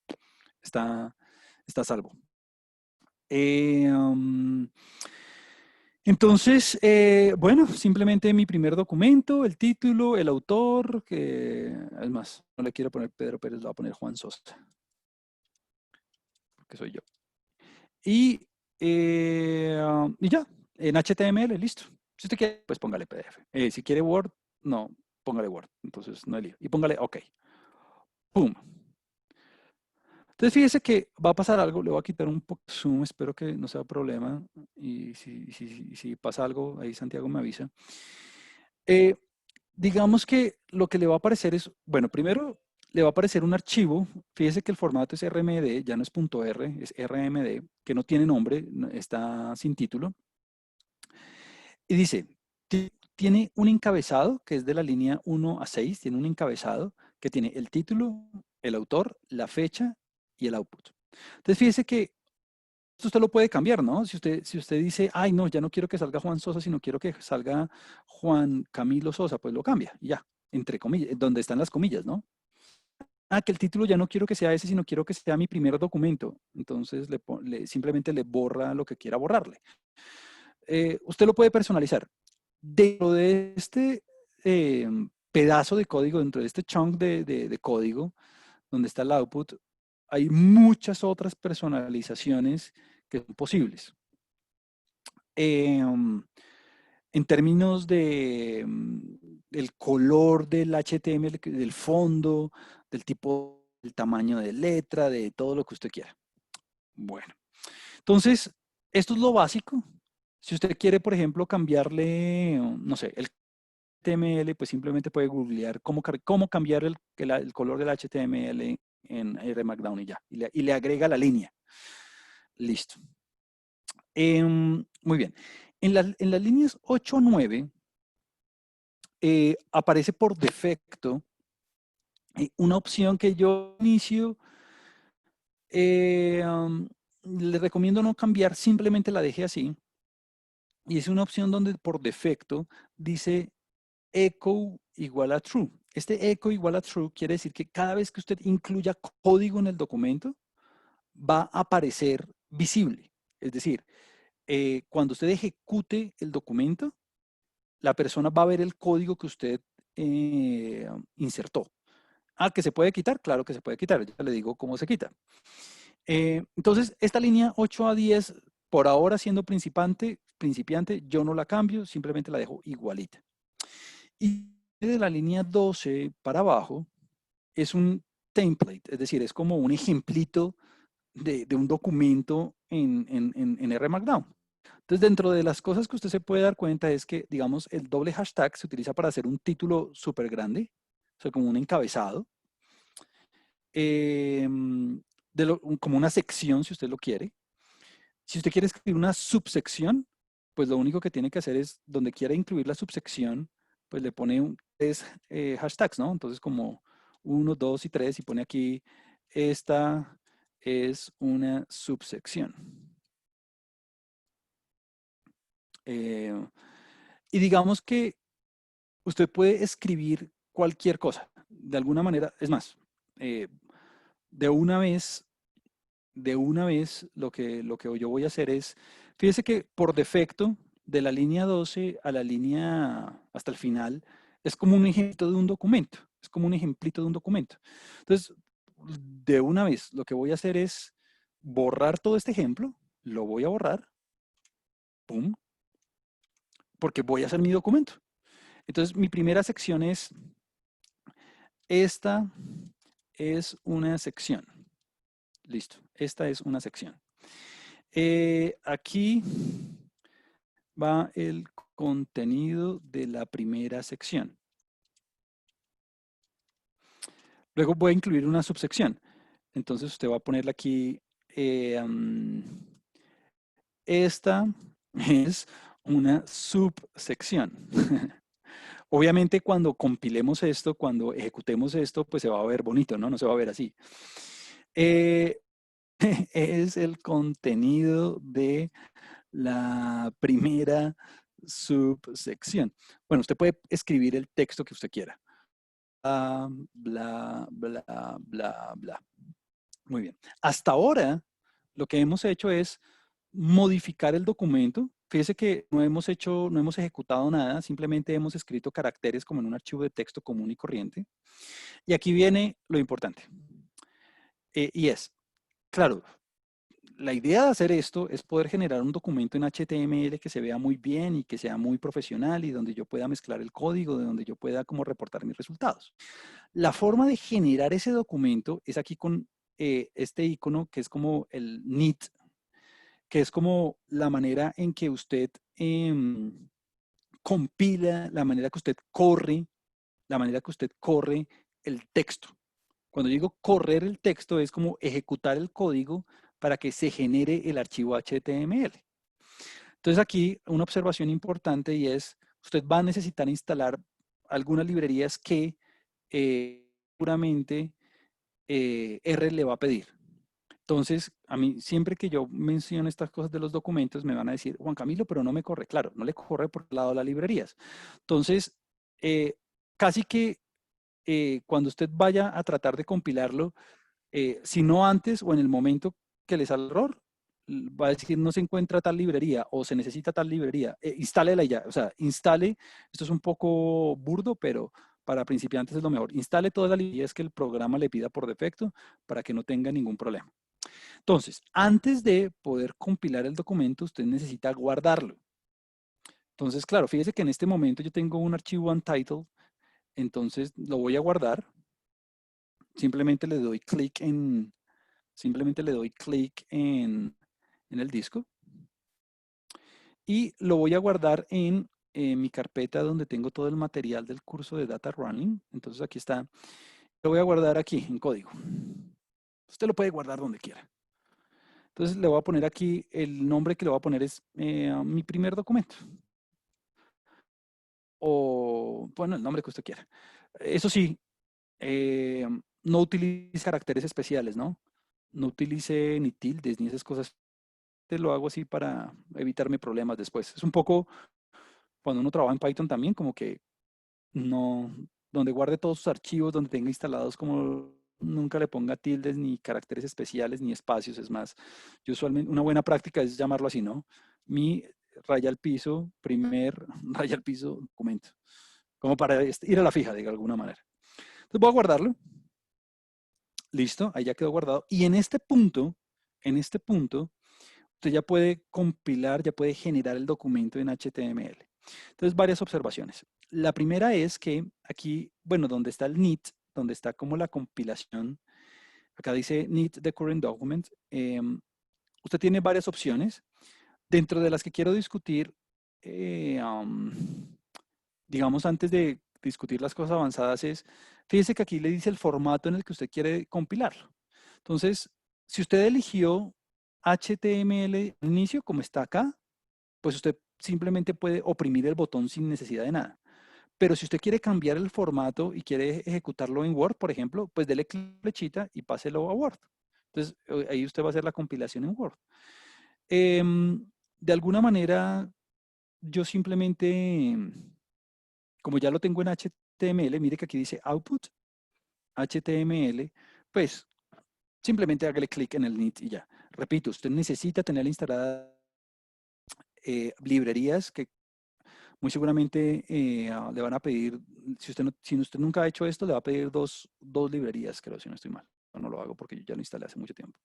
está a salvo. Entonces, bueno, simplemente mi primer documento, el título, el autor, que es más, no le quiero poner Pedro Pérez, le voy a poner Juan Sosa, porque soy yo. Y ya, en HTML, listo. Si usted quiere, pues póngale PDF. Si quiere Word, no, póngale Word. Entonces, no hay lío. Y póngale OK. ¡Pum! Entonces, fíjese que va a pasar algo. Le voy a quitar un poco de zoom. Espero que no sea problema. Y si pasa algo, ahí Santiago me avisa. Digamos que lo que le va a aparecer es, bueno, primero le va a aparecer un archivo. Fíjese que el formato es RMD, ya no es .r, es RMD, que no tiene nombre, está sin título. Y dice, tiene un encabezado que es de la línea 1 a 6, tiene un encabezado que tiene el título, el autor, la fecha y el output. Entonces fíjese que esto usted lo puede cambiar, ¿no? Si usted dice, ay, no, ya no quiero que salga Juan Sosa, sino quiero que salga Juan Camilo Sosa, pues lo cambia y ya, entre comillas, donde están las comillas, ¿no? Ah, que el título ya no quiero que sea ese, sino quiero que sea mi primer documento. Entonces simplemente le borra lo que quiera borrarle. Usted lo puede personalizar. Dentro de este pedazo de código, dentro de este chunk de código, donde está el output, hay muchas otras personalizaciones que son posibles. En términos del color del HTML, del fondo, del tipo, del tamaño de letra, de todo lo que usted quiera. Bueno, entonces, esto es lo básico. Si usted quiere, por ejemplo, cambiarle, no sé, el HTML, pues simplemente puede googlear cómo cambiar el color del HTML en R Markdown y ya, y le agrega la línea. Listo. Muy bien. En las líneas 8 o 9 aparece por defecto una opción que yo inicio. Le recomiendo no cambiar, simplemente la deje así. Y es una opción donde por defecto dice echo igual a true. Este echo igual a true quiere decir que cada vez que usted incluya código en el documento, va a aparecer visible. Es decir, cuando usted ejecute el documento, la persona va a ver el código que usted insertó. Ah, ¿que se puede quitar? Claro que se puede quitar. Ya le digo cómo se quita. Entonces, esta línea 8 a 10, por ahora siendo principiante, yo no la cambio, simplemente la dejo igualita. Y de la línea 12 para abajo es un template, es decir, es como un ejemplito de un documento en R Markdown. Entonces, dentro de las cosas que usted se puede dar cuenta es que, digamos, el doble hashtag se utiliza para hacer un título súper grande, o sea, como un encabezado, como una sección, si usted lo quiere. Si usted quiere escribir una subsección, pues lo único que tiene que hacer es, donde quiera incluir la subsección, pues le pone tres hashtags, ¿no? Entonces, como 1, 2 y 3, y pone aquí, esta es una subsección. Y digamos que usted puede escribir cualquier cosa, de alguna manera. Es más, eh, de una vez, lo que yo voy a hacer es, fíjese que por defecto, de la línea 12 a la línea hasta el final, es como un ejemplo de un documento. Es como un ejemplito de un documento. Entonces, de una vez, lo que voy a hacer es borrar todo este ejemplo, lo voy a borrar, pum, porque voy a hacer mi documento. Entonces, mi primera sección es, esta es una sección. Listo, esta es una sección. Aquí va el contenido de la primera sección. Luego voy a incluir una subsección. Entonces usted va a ponerle aquí, esta es una subsección. Obviamente cuando compilemos esto, cuando ejecutemos esto, pues se va a ver bonito, ¿no? No se va a ver así. Es el contenido de la primera subsección. Bueno, usted puede escribir el texto que usted quiera. Bla, bla, bla, bla. Muy bien. Hasta ahora, lo que hemos hecho es modificar el documento. Fíjese que no hemos ejecutado nada, simplemente hemos escrito caracteres como en un archivo de texto común y corriente. Y aquí viene lo importante. Y es, claro, la idea de hacer esto es poder generar un documento en HTML que se vea muy bien y que sea muy profesional y donde yo pueda mezclar el código, de donde yo pueda como reportar mis resultados. La forma de generar ese documento es aquí con este icono que es como el NIT, que es como la manera en que usted compila, la manera que usted corre, el texto. Cuando digo correr el texto es como ejecutar el código para que se genere el archivo HTML. Entonces aquí una observación importante y es, usted va a necesitar instalar algunas librerías que seguramente R le va a pedir. Entonces, a mí, siempre que yo menciono estas cosas de los documentos, me van a decir, Juan Camilo, pero no me corre. Claro, no le corre por el lado de las librerías. Entonces, casi que cuando usted vaya a tratar de compilarlo, si no antes o en el momento que le sale el error, va a decir no se encuentra tal librería o se necesita tal librería, instálela y ya. O sea, instale, esto es un poco burdo, pero para principiantes es lo mejor. Instale todas las librerías que el programa le pida por defecto para que no tenga ningún problema. Entonces, antes de poder compilar el documento, usted necesita guardarlo. Entonces, claro, fíjese que en este momento yo tengo un archivo untitled, entonces lo voy a guardar. Simplemente le doy clic en, en el disco y lo voy a guardar en mi carpeta donde tengo todo el material del curso de Data Running. Entonces aquí está. Lo voy a guardar aquí en código. Usted lo puede guardar donde quiera. Entonces le voy a poner aquí, el nombre que le voy a poner es mi primer documento. O, bueno, el nombre que usted quiera. Eso sí, no utilice caracteres especiales, ¿no? No utilice ni tildes ni esas cosas. Te lo hago así para evitarme problemas después. Es un poco, cuando uno trabaja en Python también, como que no, donde guarde todos sus archivos, donde tenga instalados, como nunca le ponga tildes ni caracteres especiales ni espacios. Es más, yo usualmente, una buena práctica es llamarlo así, ¿no? Mi raya al piso, primer raya al piso, documento. Como para ir a la fija, de alguna manera. Entonces voy a guardarlo. Listo, ahí ya quedó guardado. Y en este punto, usted ya puede compilar, ya puede generar el documento en HTML. Entonces, varias observaciones. La primera es que aquí, bueno, donde está el NIT, donde está como la compilación, acá dice NIT the current document, usted tiene varias opciones, dentro de las que quiero discutir, digamos, antes de discutir las cosas avanzadas es, fíjese que aquí le dice el formato en el que usted quiere compilarlo. Entonces, si usted eligió HTML al inicio, como está acá, pues usted simplemente puede oprimir el botón sin necesidad de nada. Pero si usted quiere cambiar el formato y quiere ejecutarlo en Word, por ejemplo, pues dele clic flechita y páselo a Word. Entonces, ahí usted va a hacer la compilación en Word. De alguna manera, yo simplemente, como ya lo tengo en HTML, mire que aquí dice Output, HTML, pues simplemente hágale clic en el NIT y ya. Repito, usted necesita tener instaladas librerías que muy seguramente le van a pedir, si usted nunca ha hecho esto, le va a pedir dos librerías, creo, si no estoy mal. No lo hago porque yo ya lo instalé hace mucho tiempo.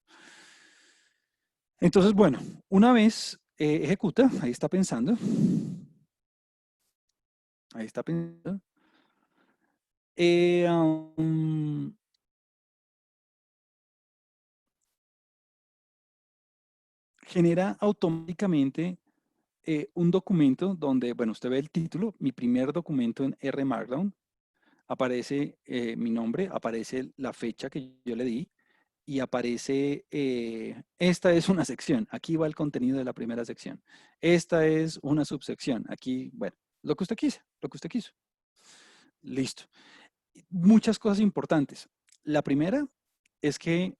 Entonces, bueno, una vez ejecuta, ahí está pensando. Ahí está pensando. Genera automáticamente un documento donde, bueno, usted ve el título, mi primer documento en R Markdown, aparece mi nombre, aparece la fecha que yo le di y aparece, esta es una sección, aquí va el contenido de la primera sección, esta es una subsección, aquí, bueno, lo que usted quiso, lo que usted quiso. Listo. Muchas cosas importantes. La primera es que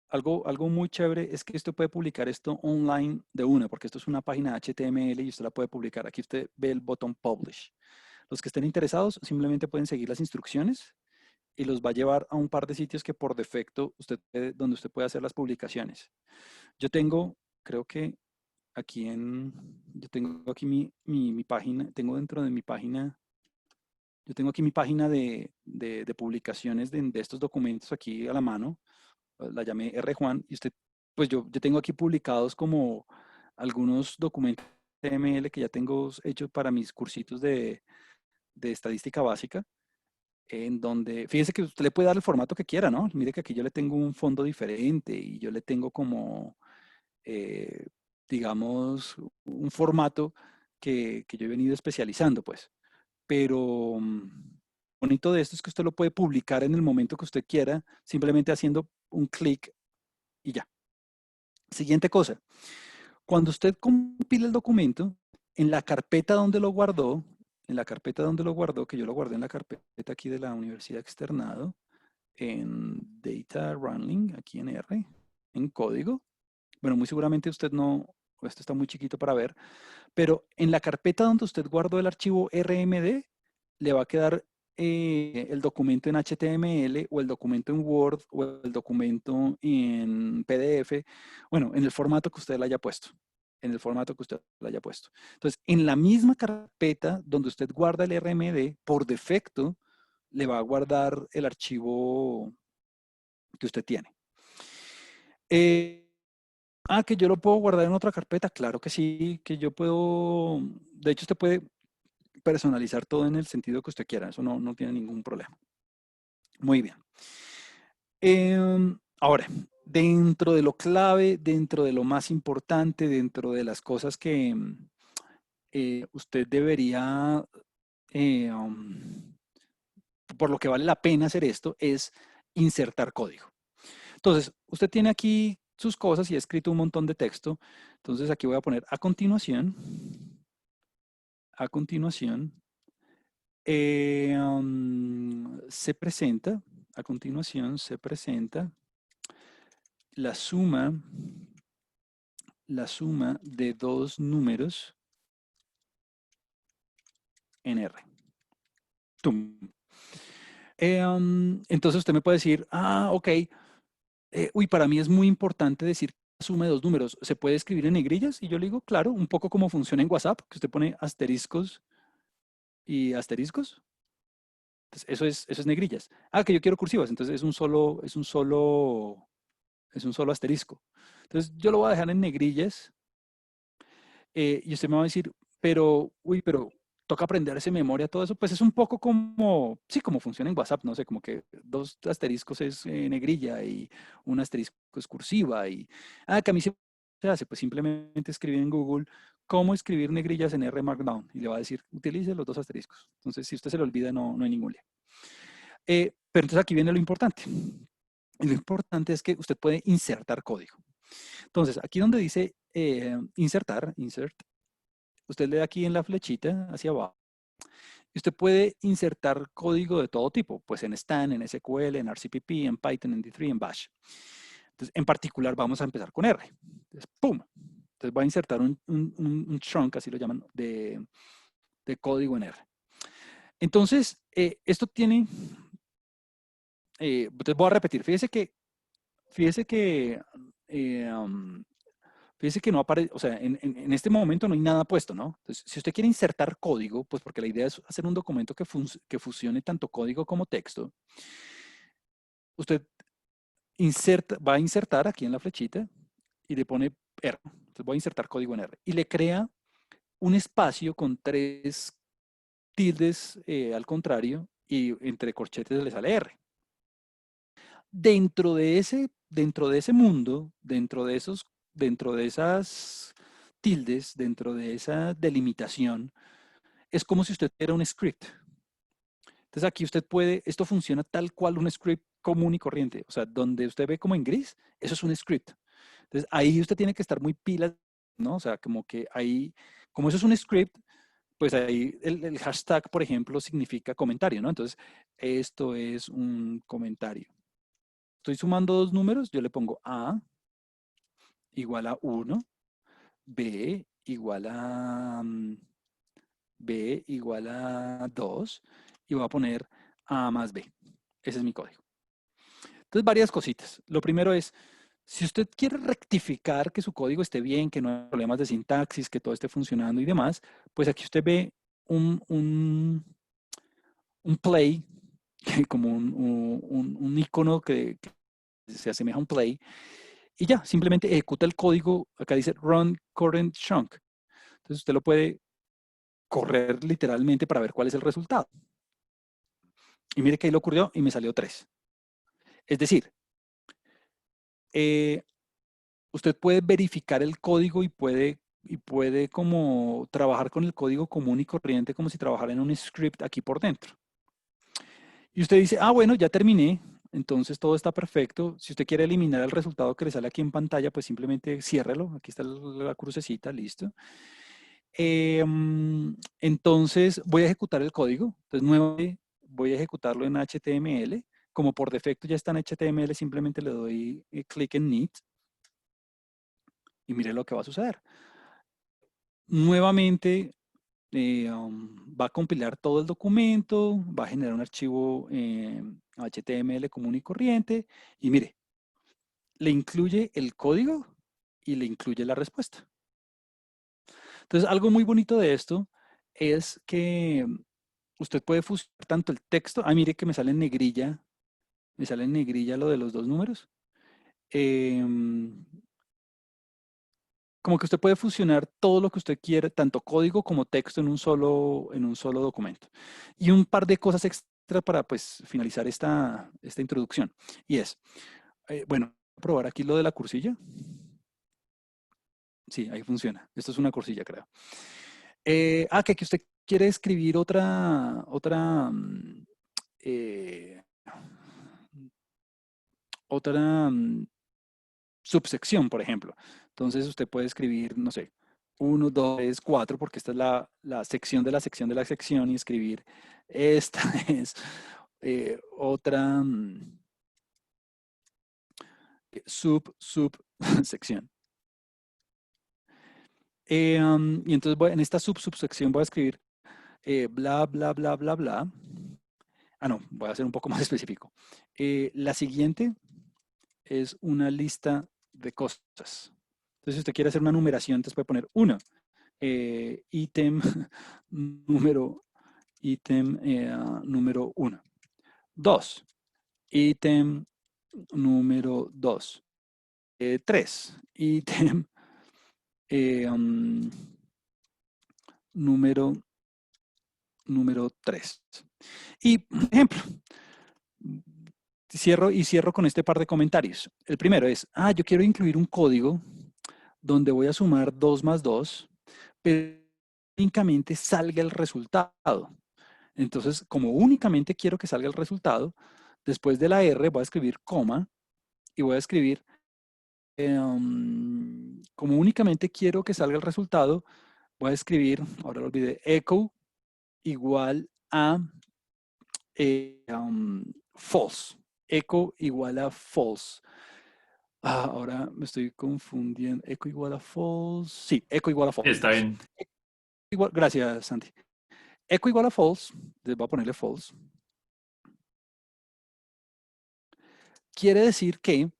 algo muy chévere es que usted puede publicar esto online de una, porque esto es una página HTML y usted la puede publicar. Aquí usted ve el botón Publish. Los que estén interesados simplemente pueden seguir las instrucciones y los va a llevar a un par de sitios que por defecto donde usted puede hacer las publicaciones. Yo tengo, creo que yo tengo aquí mi página, tengo dentro de mi página, yo tengo aquí mi página de publicaciones de estos documentos aquí a la mano, la llamé R Juan, y usted, pues yo tengo aquí publicados como algunos documentos HTML que ya tengo hechos para mis cursitos de estadística básica, en donde, fíjese que usted le puede dar el formato que quiera, ¿no? Mire que aquí yo le tengo un fondo diferente y yo le tengo como, eh, digamos, un formato que yo he venido especializando, pues. Pero bonito de esto es que usted lo puede publicar en el momento que usted quiera, simplemente haciendo un clic y ya. Siguiente cosa. Cuando usted compila el documento, en la carpeta donde lo guardó, en la carpeta donde lo guardó, que yo lo guardé en la carpeta aquí de la Universidad Externado, en Data Running, aquí en R, en código. Bueno, muy seguramente usted no, esto está muy chiquito para ver, pero en la carpeta donde usted guardó el archivo RMD, le va a quedar el documento en HTML o el documento en Word o el documento en PDF, bueno, en el formato que usted le haya puesto, en el formato que usted le haya puesto. Entonces, en la misma carpeta donde usted guarda el RMD, por defecto, le va a guardar el archivo que usted tiene. Que yo lo puedo guardar en otra carpeta, claro que sí, que yo puedo, de hecho usted puede personalizar todo en el sentido que usted quiera, eso no tiene ningún problema. Muy bien. Ahora, dentro de lo clave, dentro de lo más importante, dentro de las cosas que usted debería, por lo que vale la pena hacer esto, es insertar código. Entonces, usted tiene aquí sus cosas y ha escrito un montón de texto. Entonces, aquí voy a poner a continuación, se presenta, a continuación se presenta la suma de dos números en R. ¡Tum! Entonces usted me puede decir, ok, uy, para mí es muy importante decir suma de dos números. ¿Se puede escribir en negrillas? Y yo le digo, claro, un poco como funciona en WhatsApp, que usted pone asteriscos y asteriscos. Entonces, eso es negrillas. Que yo quiero cursivas, entonces es un solo asterisco. Entonces yo lo voy a dejar en negrillas y usted me va a decir, pero toca aprenderse de memoria todo eso. Pues es un poco como, sí, como funciona en WhatsApp, no sé, como que dos asteriscos es negrilla y un asterisco es cursiva y, que a mí se hace, pues simplemente escribir en Google cómo escribir negrillas en R Markdown y le va a decir, utilice los dos asteriscos. Entonces, si usted se le olvida, no hay ningún lío. Pero entonces aquí viene lo importante. Y lo importante es que usted puede insertar código. Entonces, aquí donde dice insertar, insert, usted le da aquí en la flechita hacia abajo. Y usted puede insertar código de todo tipo, pues en Stan, en SQL, en RCPP, en Python, en D3, en Bash. Entonces, en particular, vamos a empezar con R. Entonces, ¡pum! Entonces, va a insertar un chunk, así lo llaman, de código en R. Entonces, esto tiene, entonces voy a repetir, fíjese que eh, um, fíjese que no aparece, o sea, en este momento no hay nada puesto, ¿no? Entonces, si usted quiere insertar código, pues porque la idea es hacer un documento que fusione tanto código como texto, usted va a insertar aquí en la flechita y le pone R. Entonces voy a insertar código en R. Y le crea un espacio con tres tildes al contrario y entre corchetes le sale R. Dentro de ese mundo, dentro de esas tildes, dentro de esa delimitación, es como si usted tuviera un script. Entonces aquí usted puede, esto funciona tal cual un script común y corriente. O sea, donde usted ve como en gris, eso es un script. Entonces ahí usted tiene que estar muy pilas, ¿no? O sea, como que ahí, como eso es un script, pues ahí el hashtag, por ejemplo, significa comentario, ¿no? Entonces, esto es un comentario. Estoy sumando dos números, yo le pongo A igual a 1, B igual a B igual a 2 y voy a poner A más B. Ese es mi código. Entonces, varias cositas. Lo primero es, si usted quiere rectificar que su código esté bien, que no haya problemas de sintaxis, que todo esté funcionando y demás, pues aquí usted ve un play, como un icono que se asemeja a un play, y ya, simplemente ejecuta el código, acá dice run current chunk. Entonces usted lo puede correr literalmente para ver cuál es el resultado. Y mire que ahí lo ocurrió y me salió 3. Es decir, usted puede verificar el código y puede como trabajar con el código común y corriente como si trabajara en un script aquí por dentro. Y usted dice, bueno, ya terminé. entonces todo está perfecto. Si usted quiere eliminar el resultado que le sale aquí en pantalla, pues simplemente ciérrelo. Aquí está la crucecita, listo. Entonces voy a ejecutar el código. Entonces nuevamente voy a ejecutarlo en HTML. Como por defecto ya está en HTML, simplemente le doy clic en Neat y mire lo que va a suceder. Nuevamente va a compilar todo el documento, va a generar un archivo HTML común y corriente y mire, le incluye el código y le incluye la respuesta. Entonces, algo muy bonito de esto es que usted puede fusionar tanto el texto, mire que me sale en negrilla lo de los dos números. Como que usted puede fusionar todo lo que usted quiere, tanto código como texto en un solo documento. Y un par de cosas extra para pues finalizar esta introducción. Y es, bueno, voy a probar aquí lo de la cursilla. Sí, ahí funciona. Esto es una cursilla, creo. Que usted quiere escribir eh, otra subsección, por ejemplo. Entonces usted puede escribir, no sé, 1, 2, 3, 4, porque esta es la sección de la sección de la sección y escribir, esta es otra subsección. Y entonces en esta subsección voy a escribir bla, bla, bla, bla, bla. No, voy a ser un poco más específico. La siguiente es una lista de cosas. Entonces, si usted quiere hacer una numeración, entonces puede poner 1, ítem número, número 1. 2, ítem número 2. 3, ítem número 3. Y, por ejemplo, cierro con este par de comentarios. El primero es, yo quiero incluir un código donde voy a sumar 2 más 2, pero únicamente salga el resultado. Entonces, como únicamente quiero que salga el resultado, después de la R voy a escribir coma y voy a escribir, como únicamente quiero que salga el resultado, voy a escribir, ahora lo olvidé, echo igual a false. Echo igual a false. Ahora me estoy confundiendo. Echo igual a false. Sí, echo igual a false. Está bien. Gracias, Santi. Echo igual a false. Les voy a ponerle false. Quiere decir que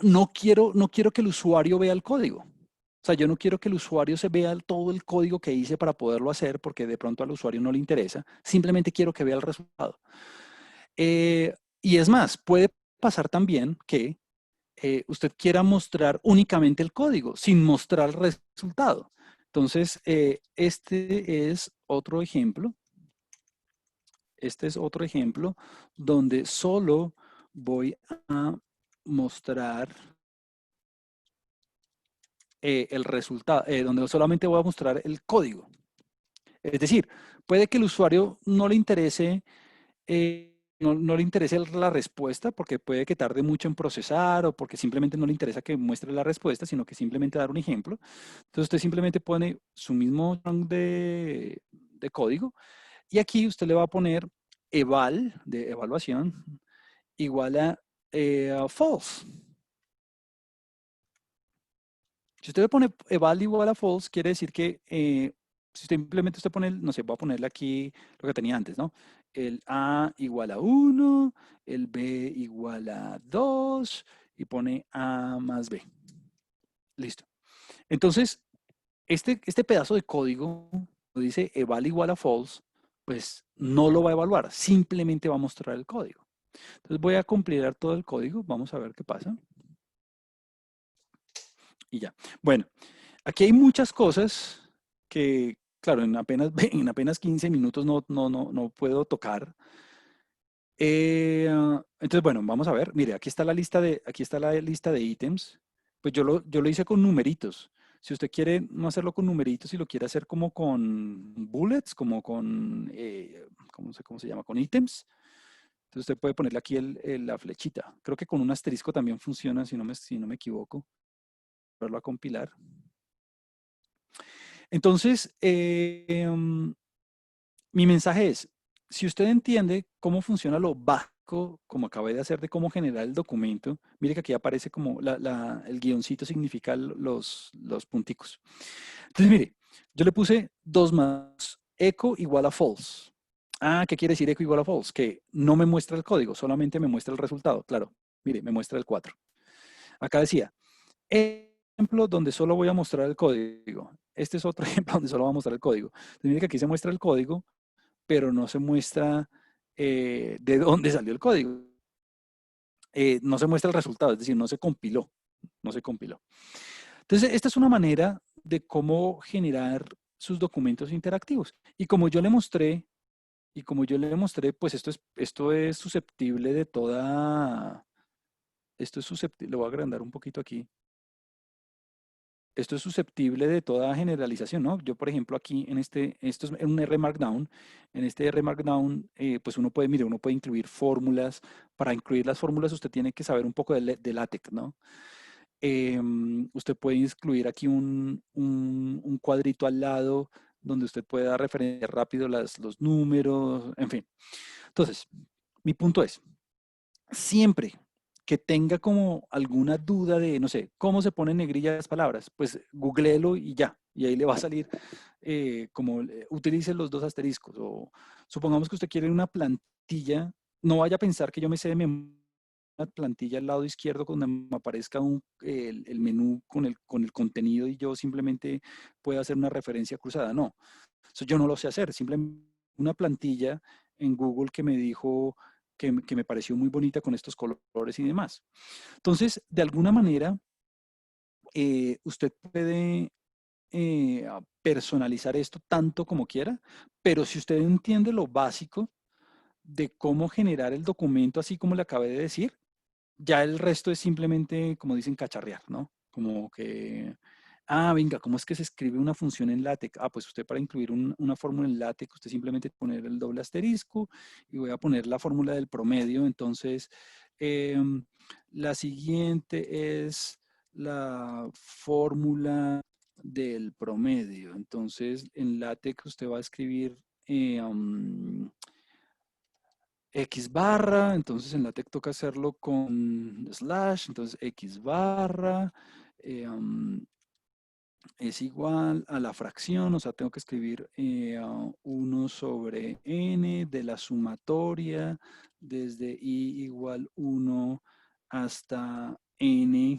no quiero que el usuario vea el código. O sea, yo no quiero que el usuario se vea todo el código que hice para poderlo hacer porque de pronto al usuario no le interesa. Simplemente quiero que vea el resultado. Y es más, puede pasar también que usted quiera mostrar únicamente el código sin mostrar el resultado. Entonces, este es otro ejemplo. Este es otro ejemplo donde solo voy a mostrar el resultado, donde solamente voy a mostrar el código. Es decir, puede que el usuario no le interese, no le interese la respuesta porque puede que tarde mucho en procesar o porque simplemente no le interesa que muestre la respuesta, sino que simplemente dar un ejemplo. Entonces usted simplemente pone su mismo de código y aquí usted le va a poner eval, de evaluación, igual a false. Si usted le pone eval igual a false, quiere decir que si simplemente usted pone, no sé, voy a ponerle aquí lo que tenía antes, ¿no? El A igual a 1, el B igual a 2 y pone A más B. Listo. Entonces, este pedazo de código, dice eval igual a false, pues no lo va a evaluar, simplemente va a mostrar el código. Entonces voy a compilar todo el código, vamos a ver qué pasa. Y ya. Bueno, aquí hay muchas cosas que, claro, en apenas 15 minutos no puedo tocar. Entonces, bueno, vamos a ver. Mire, aquí está la lista de ítems. Pues yo lo hice con numeritos. Si usted quiere no hacerlo con numeritos y lo quiere hacer como con bullets, como con, ¿cómo se llama? Con ítems, Entonces usted puede ponerle aquí la flechita. Creo que con un asterisco también funciona, si no me equivoco. Volverlo a compilar. Entonces, mi mensaje es, si usted entiende cómo funciona lo básico, como acabé de hacer, de cómo generar el documento, mire que aquí aparece como el guioncito significa los punticos. Entonces, mire, yo le puse 2 más echo igual a false. Ah, ¿qué quiere decir echo igual a false? Que no me muestra el código, solamente me muestra el resultado. Claro, mire, me muestra el 4. Acá decía, ejemplo donde solo voy a mostrar el código. Este es otro ejemplo donde solo voy a mostrar el código. Entonces, mire que aquí se muestra el código, pero no se muestra de dónde salió el código. No se muestra el resultado, es decir, no se compiló. No se compiló. Entonces, esta es una manera de cómo generar sus documentos interactivos. Pues esto es susceptible de toda, esto es susceptible, lo voy a agrandar un poquito aquí. Esto es susceptible de toda generalización, ¿no? Yo, por ejemplo, aquí esto es un R Markdown. En este R Markdown, pues uno puede incluir fórmulas. Para incluir las fórmulas, usted tiene que saber un poco de LaTeX, ¿no? Usted puede incluir aquí un cuadrito al lado donde usted pueda referenciar rápido los números, en fin. Entonces, mi punto es, siempre que tenga como alguna duda de, no sé, cómo se ponen negrillas las palabras, pues googleelo y ya, y ahí le va a salir utilice los 2 asteriscos, o supongamos que usted quiere una plantilla, no vaya a pensar que yo me sé de memoria una plantilla al lado izquierdo donde me aparezca el menú con el contenido y yo simplemente pueda hacer una referencia cruzada, no, eso yo no lo sé hacer, simplemente una plantilla en Google que me dijo que me pareció muy bonita con estos colores y demás. Entonces, de alguna manera, usted puede personalizar esto tanto como quiera, pero si usted entiende lo básico de cómo generar el documento, así como le acabé de decir, ya el resto es simplemente, como dicen, cacharrear, ¿no? Como que, venga, ¿cómo es que se escribe una función en LaTeX? Pues usted para incluir una fórmula en LaTeX, usted simplemente poner el doble asterisco y voy a poner la fórmula del promedio. Entonces, la siguiente es la fórmula del promedio. Entonces, en LaTeX usted va a escribir X barra, entonces en LaTeX toca hacerlo con slash, entonces X barra es igual a la fracción, o sea, tengo que escribir 1 sobre n de la sumatoria desde i igual 1 hasta n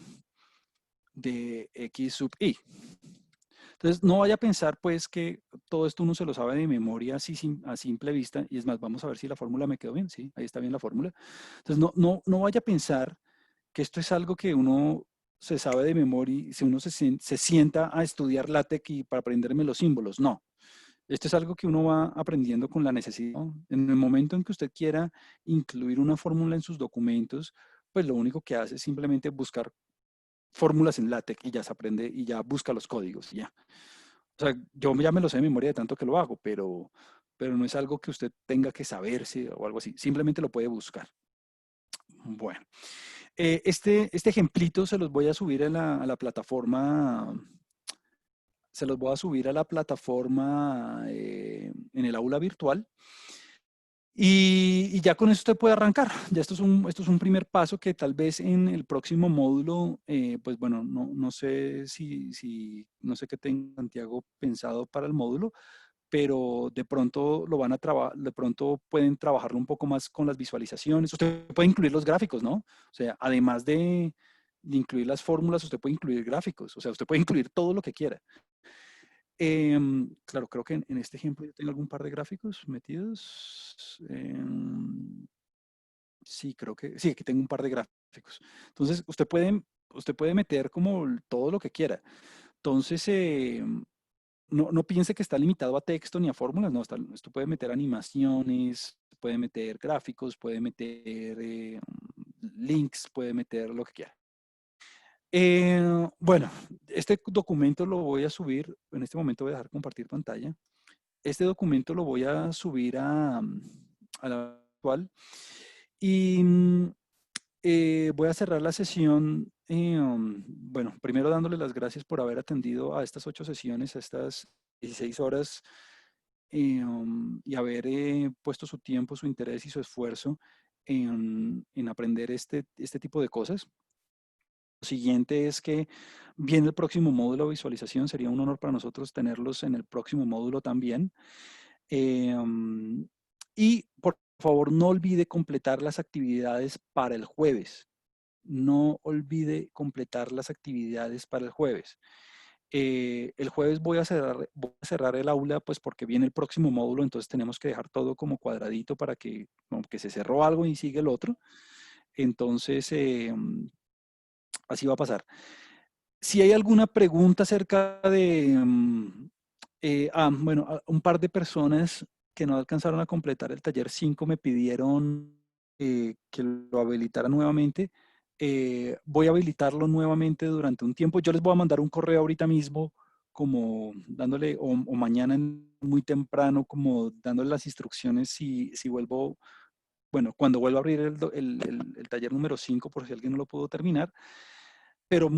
de x sub i. Entonces, no vaya a pensar pues que todo esto uno se lo sabe de memoria así a simple vista, y es más, vamos a ver si la fórmula me quedó bien, sí, ahí está bien la fórmula. Entonces, no vaya a pensar que esto es algo que uno se sabe de memoria y si uno se sienta a estudiar LaTeX y para aprenderme los símbolos, no. Esto es algo que uno va aprendiendo con la necesidad, ¿no? En el momento en que usted quiera incluir una fórmula en sus documentos, pues lo único que hace es simplemente buscar fórmulas en LaTeX y ya se aprende y ya busca los códigos y ya. O sea, yo ya me lo sé de memoria de tanto que lo hago, pero no es algo que usted tenga que saberse o algo así. Simplemente lo puede buscar. Bueno, este ejemplito se los voy a subir a la plataforma. Se los voy a subir a la plataforma en el aula virtual. Y ya con eso usted puede arrancar. Ya esto es un primer paso que tal vez en el próximo módulo, pues bueno, no sé no sé qué tenga Santiago pensado para el módulo, pero de pronto lo van a trabajar, de pronto pueden trabajarlo un poco más con las visualizaciones. Usted puede incluir los gráficos, ¿no? O sea, además de incluir las fórmulas, usted puede incluir gráficos. O sea, usted puede incluir todo lo que quiera. Claro, creo que en este ejemplo yo tengo algún par de gráficos metidos. Sí, creo que sí, aquí tengo un par de gráficos. Entonces, usted puede meter como todo lo que quiera. Entonces, no piense que está limitado a texto ni a fórmulas, no, usted puede meter animaciones, puede meter gráficos, puede meter links, puede meter lo que quiera. Bueno, este documento lo voy a subir, en este momento voy a dejar compartir pantalla. Este documento lo voy a subir a la actual Y voy a cerrar la sesión, bueno, primero dándole las gracias por haber atendido a estas 8 sesiones, a estas 16 horas, y haber puesto su tiempo, su interés y su esfuerzo en aprender este tipo de cosas. Lo siguiente es que viene el próximo módulo de visualización. Sería un honor para nosotros tenerlos en el próximo módulo también. Y por favor, no olvide completar las actividades para el jueves. No olvide completar las actividades para el jueves. El jueves voy a cerrar el aula, pues porque viene el próximo módulo, entonces tenemos que dejar todo como cuadradito para que, como que se cerró algo y sigue el otro. Entonces, así va a pasar. Si hay alguna pregunta acerca de, bueno, un par de personas que no alcanzaron a completar el taller 5 me pidieron que lo habilitara nuevamente. Voy a habilitarlo nuevamente durante un tiempo. Yo les voy a mandar un correo ahorita mismo, como dándole, o mañana muy temprano, como dándole las instrucciones si vuelvo, bueno, cuando vuelva a abrir el taller número 5, por si alguien no lo pudo terminar, pero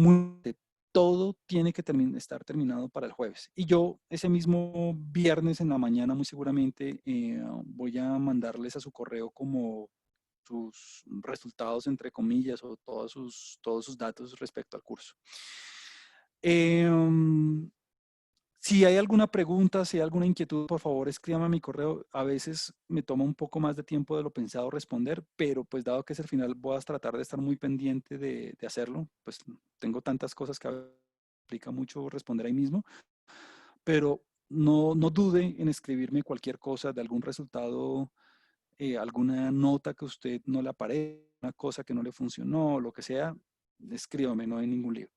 todo tiene que estar terminado para el jueves. Y yo ese mismo viernes en la mañana, muy seguramente, voy a mandarles a su correo como sus resultados, entre comillas, o todos sus datos respecto al curso. Si hay alguna pregunta, si hay alguna inquietud, por favor escríbame a mi correo. A veces me toma un poco más de tiempo de lo pensado responder, pero pues dado que es el final, voy a tratar de estar muy pendiente de hacerlo. Pues tengo tantas cosas que aplica mucho responder ahí mismo, pero no dude en escribirme cualquier cosa de algún resultado, alguna nota que a usted no le aparezca, una cosa que no le funcionó, lo que sea, escríbame, no hay ningún lío.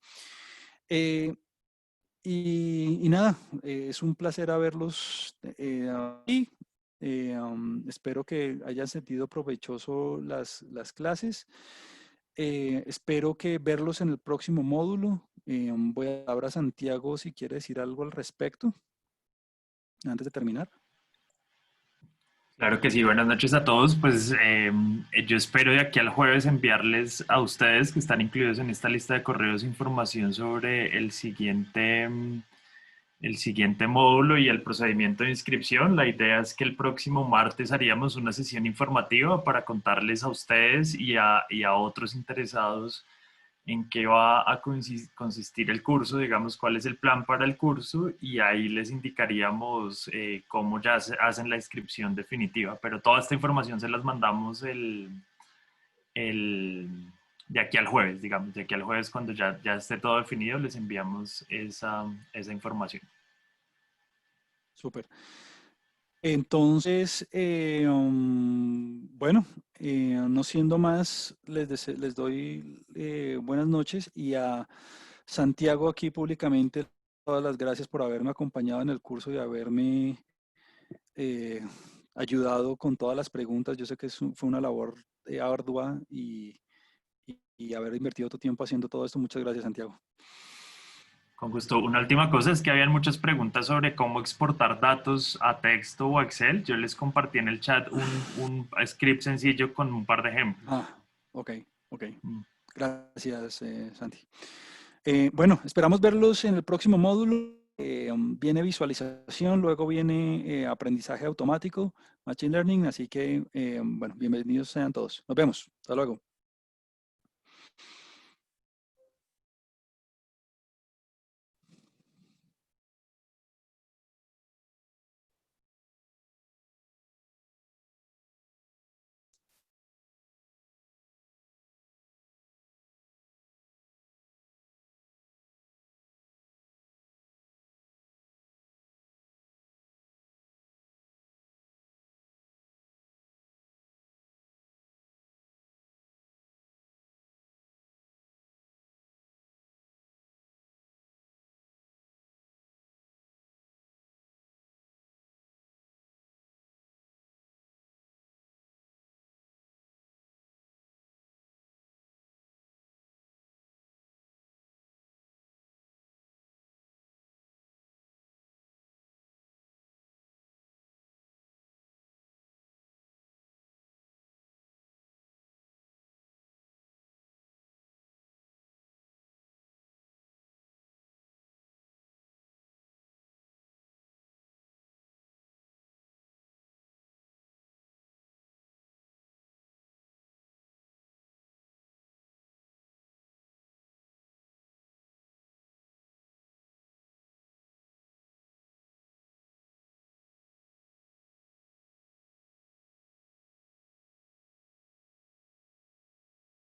Y nada, es un placer haberlos aquí. Espero que hayan sentido provechoso las clases. Espero que verlos en el próximo módulo. Voy a hablar a Santiago si quiere decir algo al respecto antes de terminar. Claro que sí, buenas noches a todos. Pues yo espero de aquí al jueves enviarles a ustedes que están incluidos en esta lista de correos información sobre el siguiente módulo y el procedimiento de inscripción. La idea es que el próximo martes haríamos una sesión informativa para contarles a ustedes y a otros interesados en qué va a consistir el curso, digamos, cuál es el plan para el curso, y ahí les indicaríamos cómo ya hacen la inscripción definitiva. Pero toda esta información se las mandamos de aquí al jueves, digamos, de aquí al jueves cuando ya esté todo definido, les enviamos esa información. Súper. Entonces, bueno, no siendo más, les doy buenas noches, y a Santiago aquí públicamente todas las gracias por haberme acompañado en el curso y haberme eh, ayudado con todas las preguntas. Yo sé que fue una labor ardua y haber invertido tu tiempo haciendo todo esto. Muchas gracias, Santiago. Con gusto. Una última cosa es que habían muchas preguntas sobre cómo exportar datos a texto o a Excel. Yo les compartí en el chat un script sencillo con un par de ejemplos. Ok, ok. Mm. Gracias, Santi. Bueno, esperamos verlos en el próximo módulo. Viene visualización, luego viene aprendizaje automático, Machine Learning, así que, bueno, bienvenidos sean todos. Nos vemos. Hasta luego.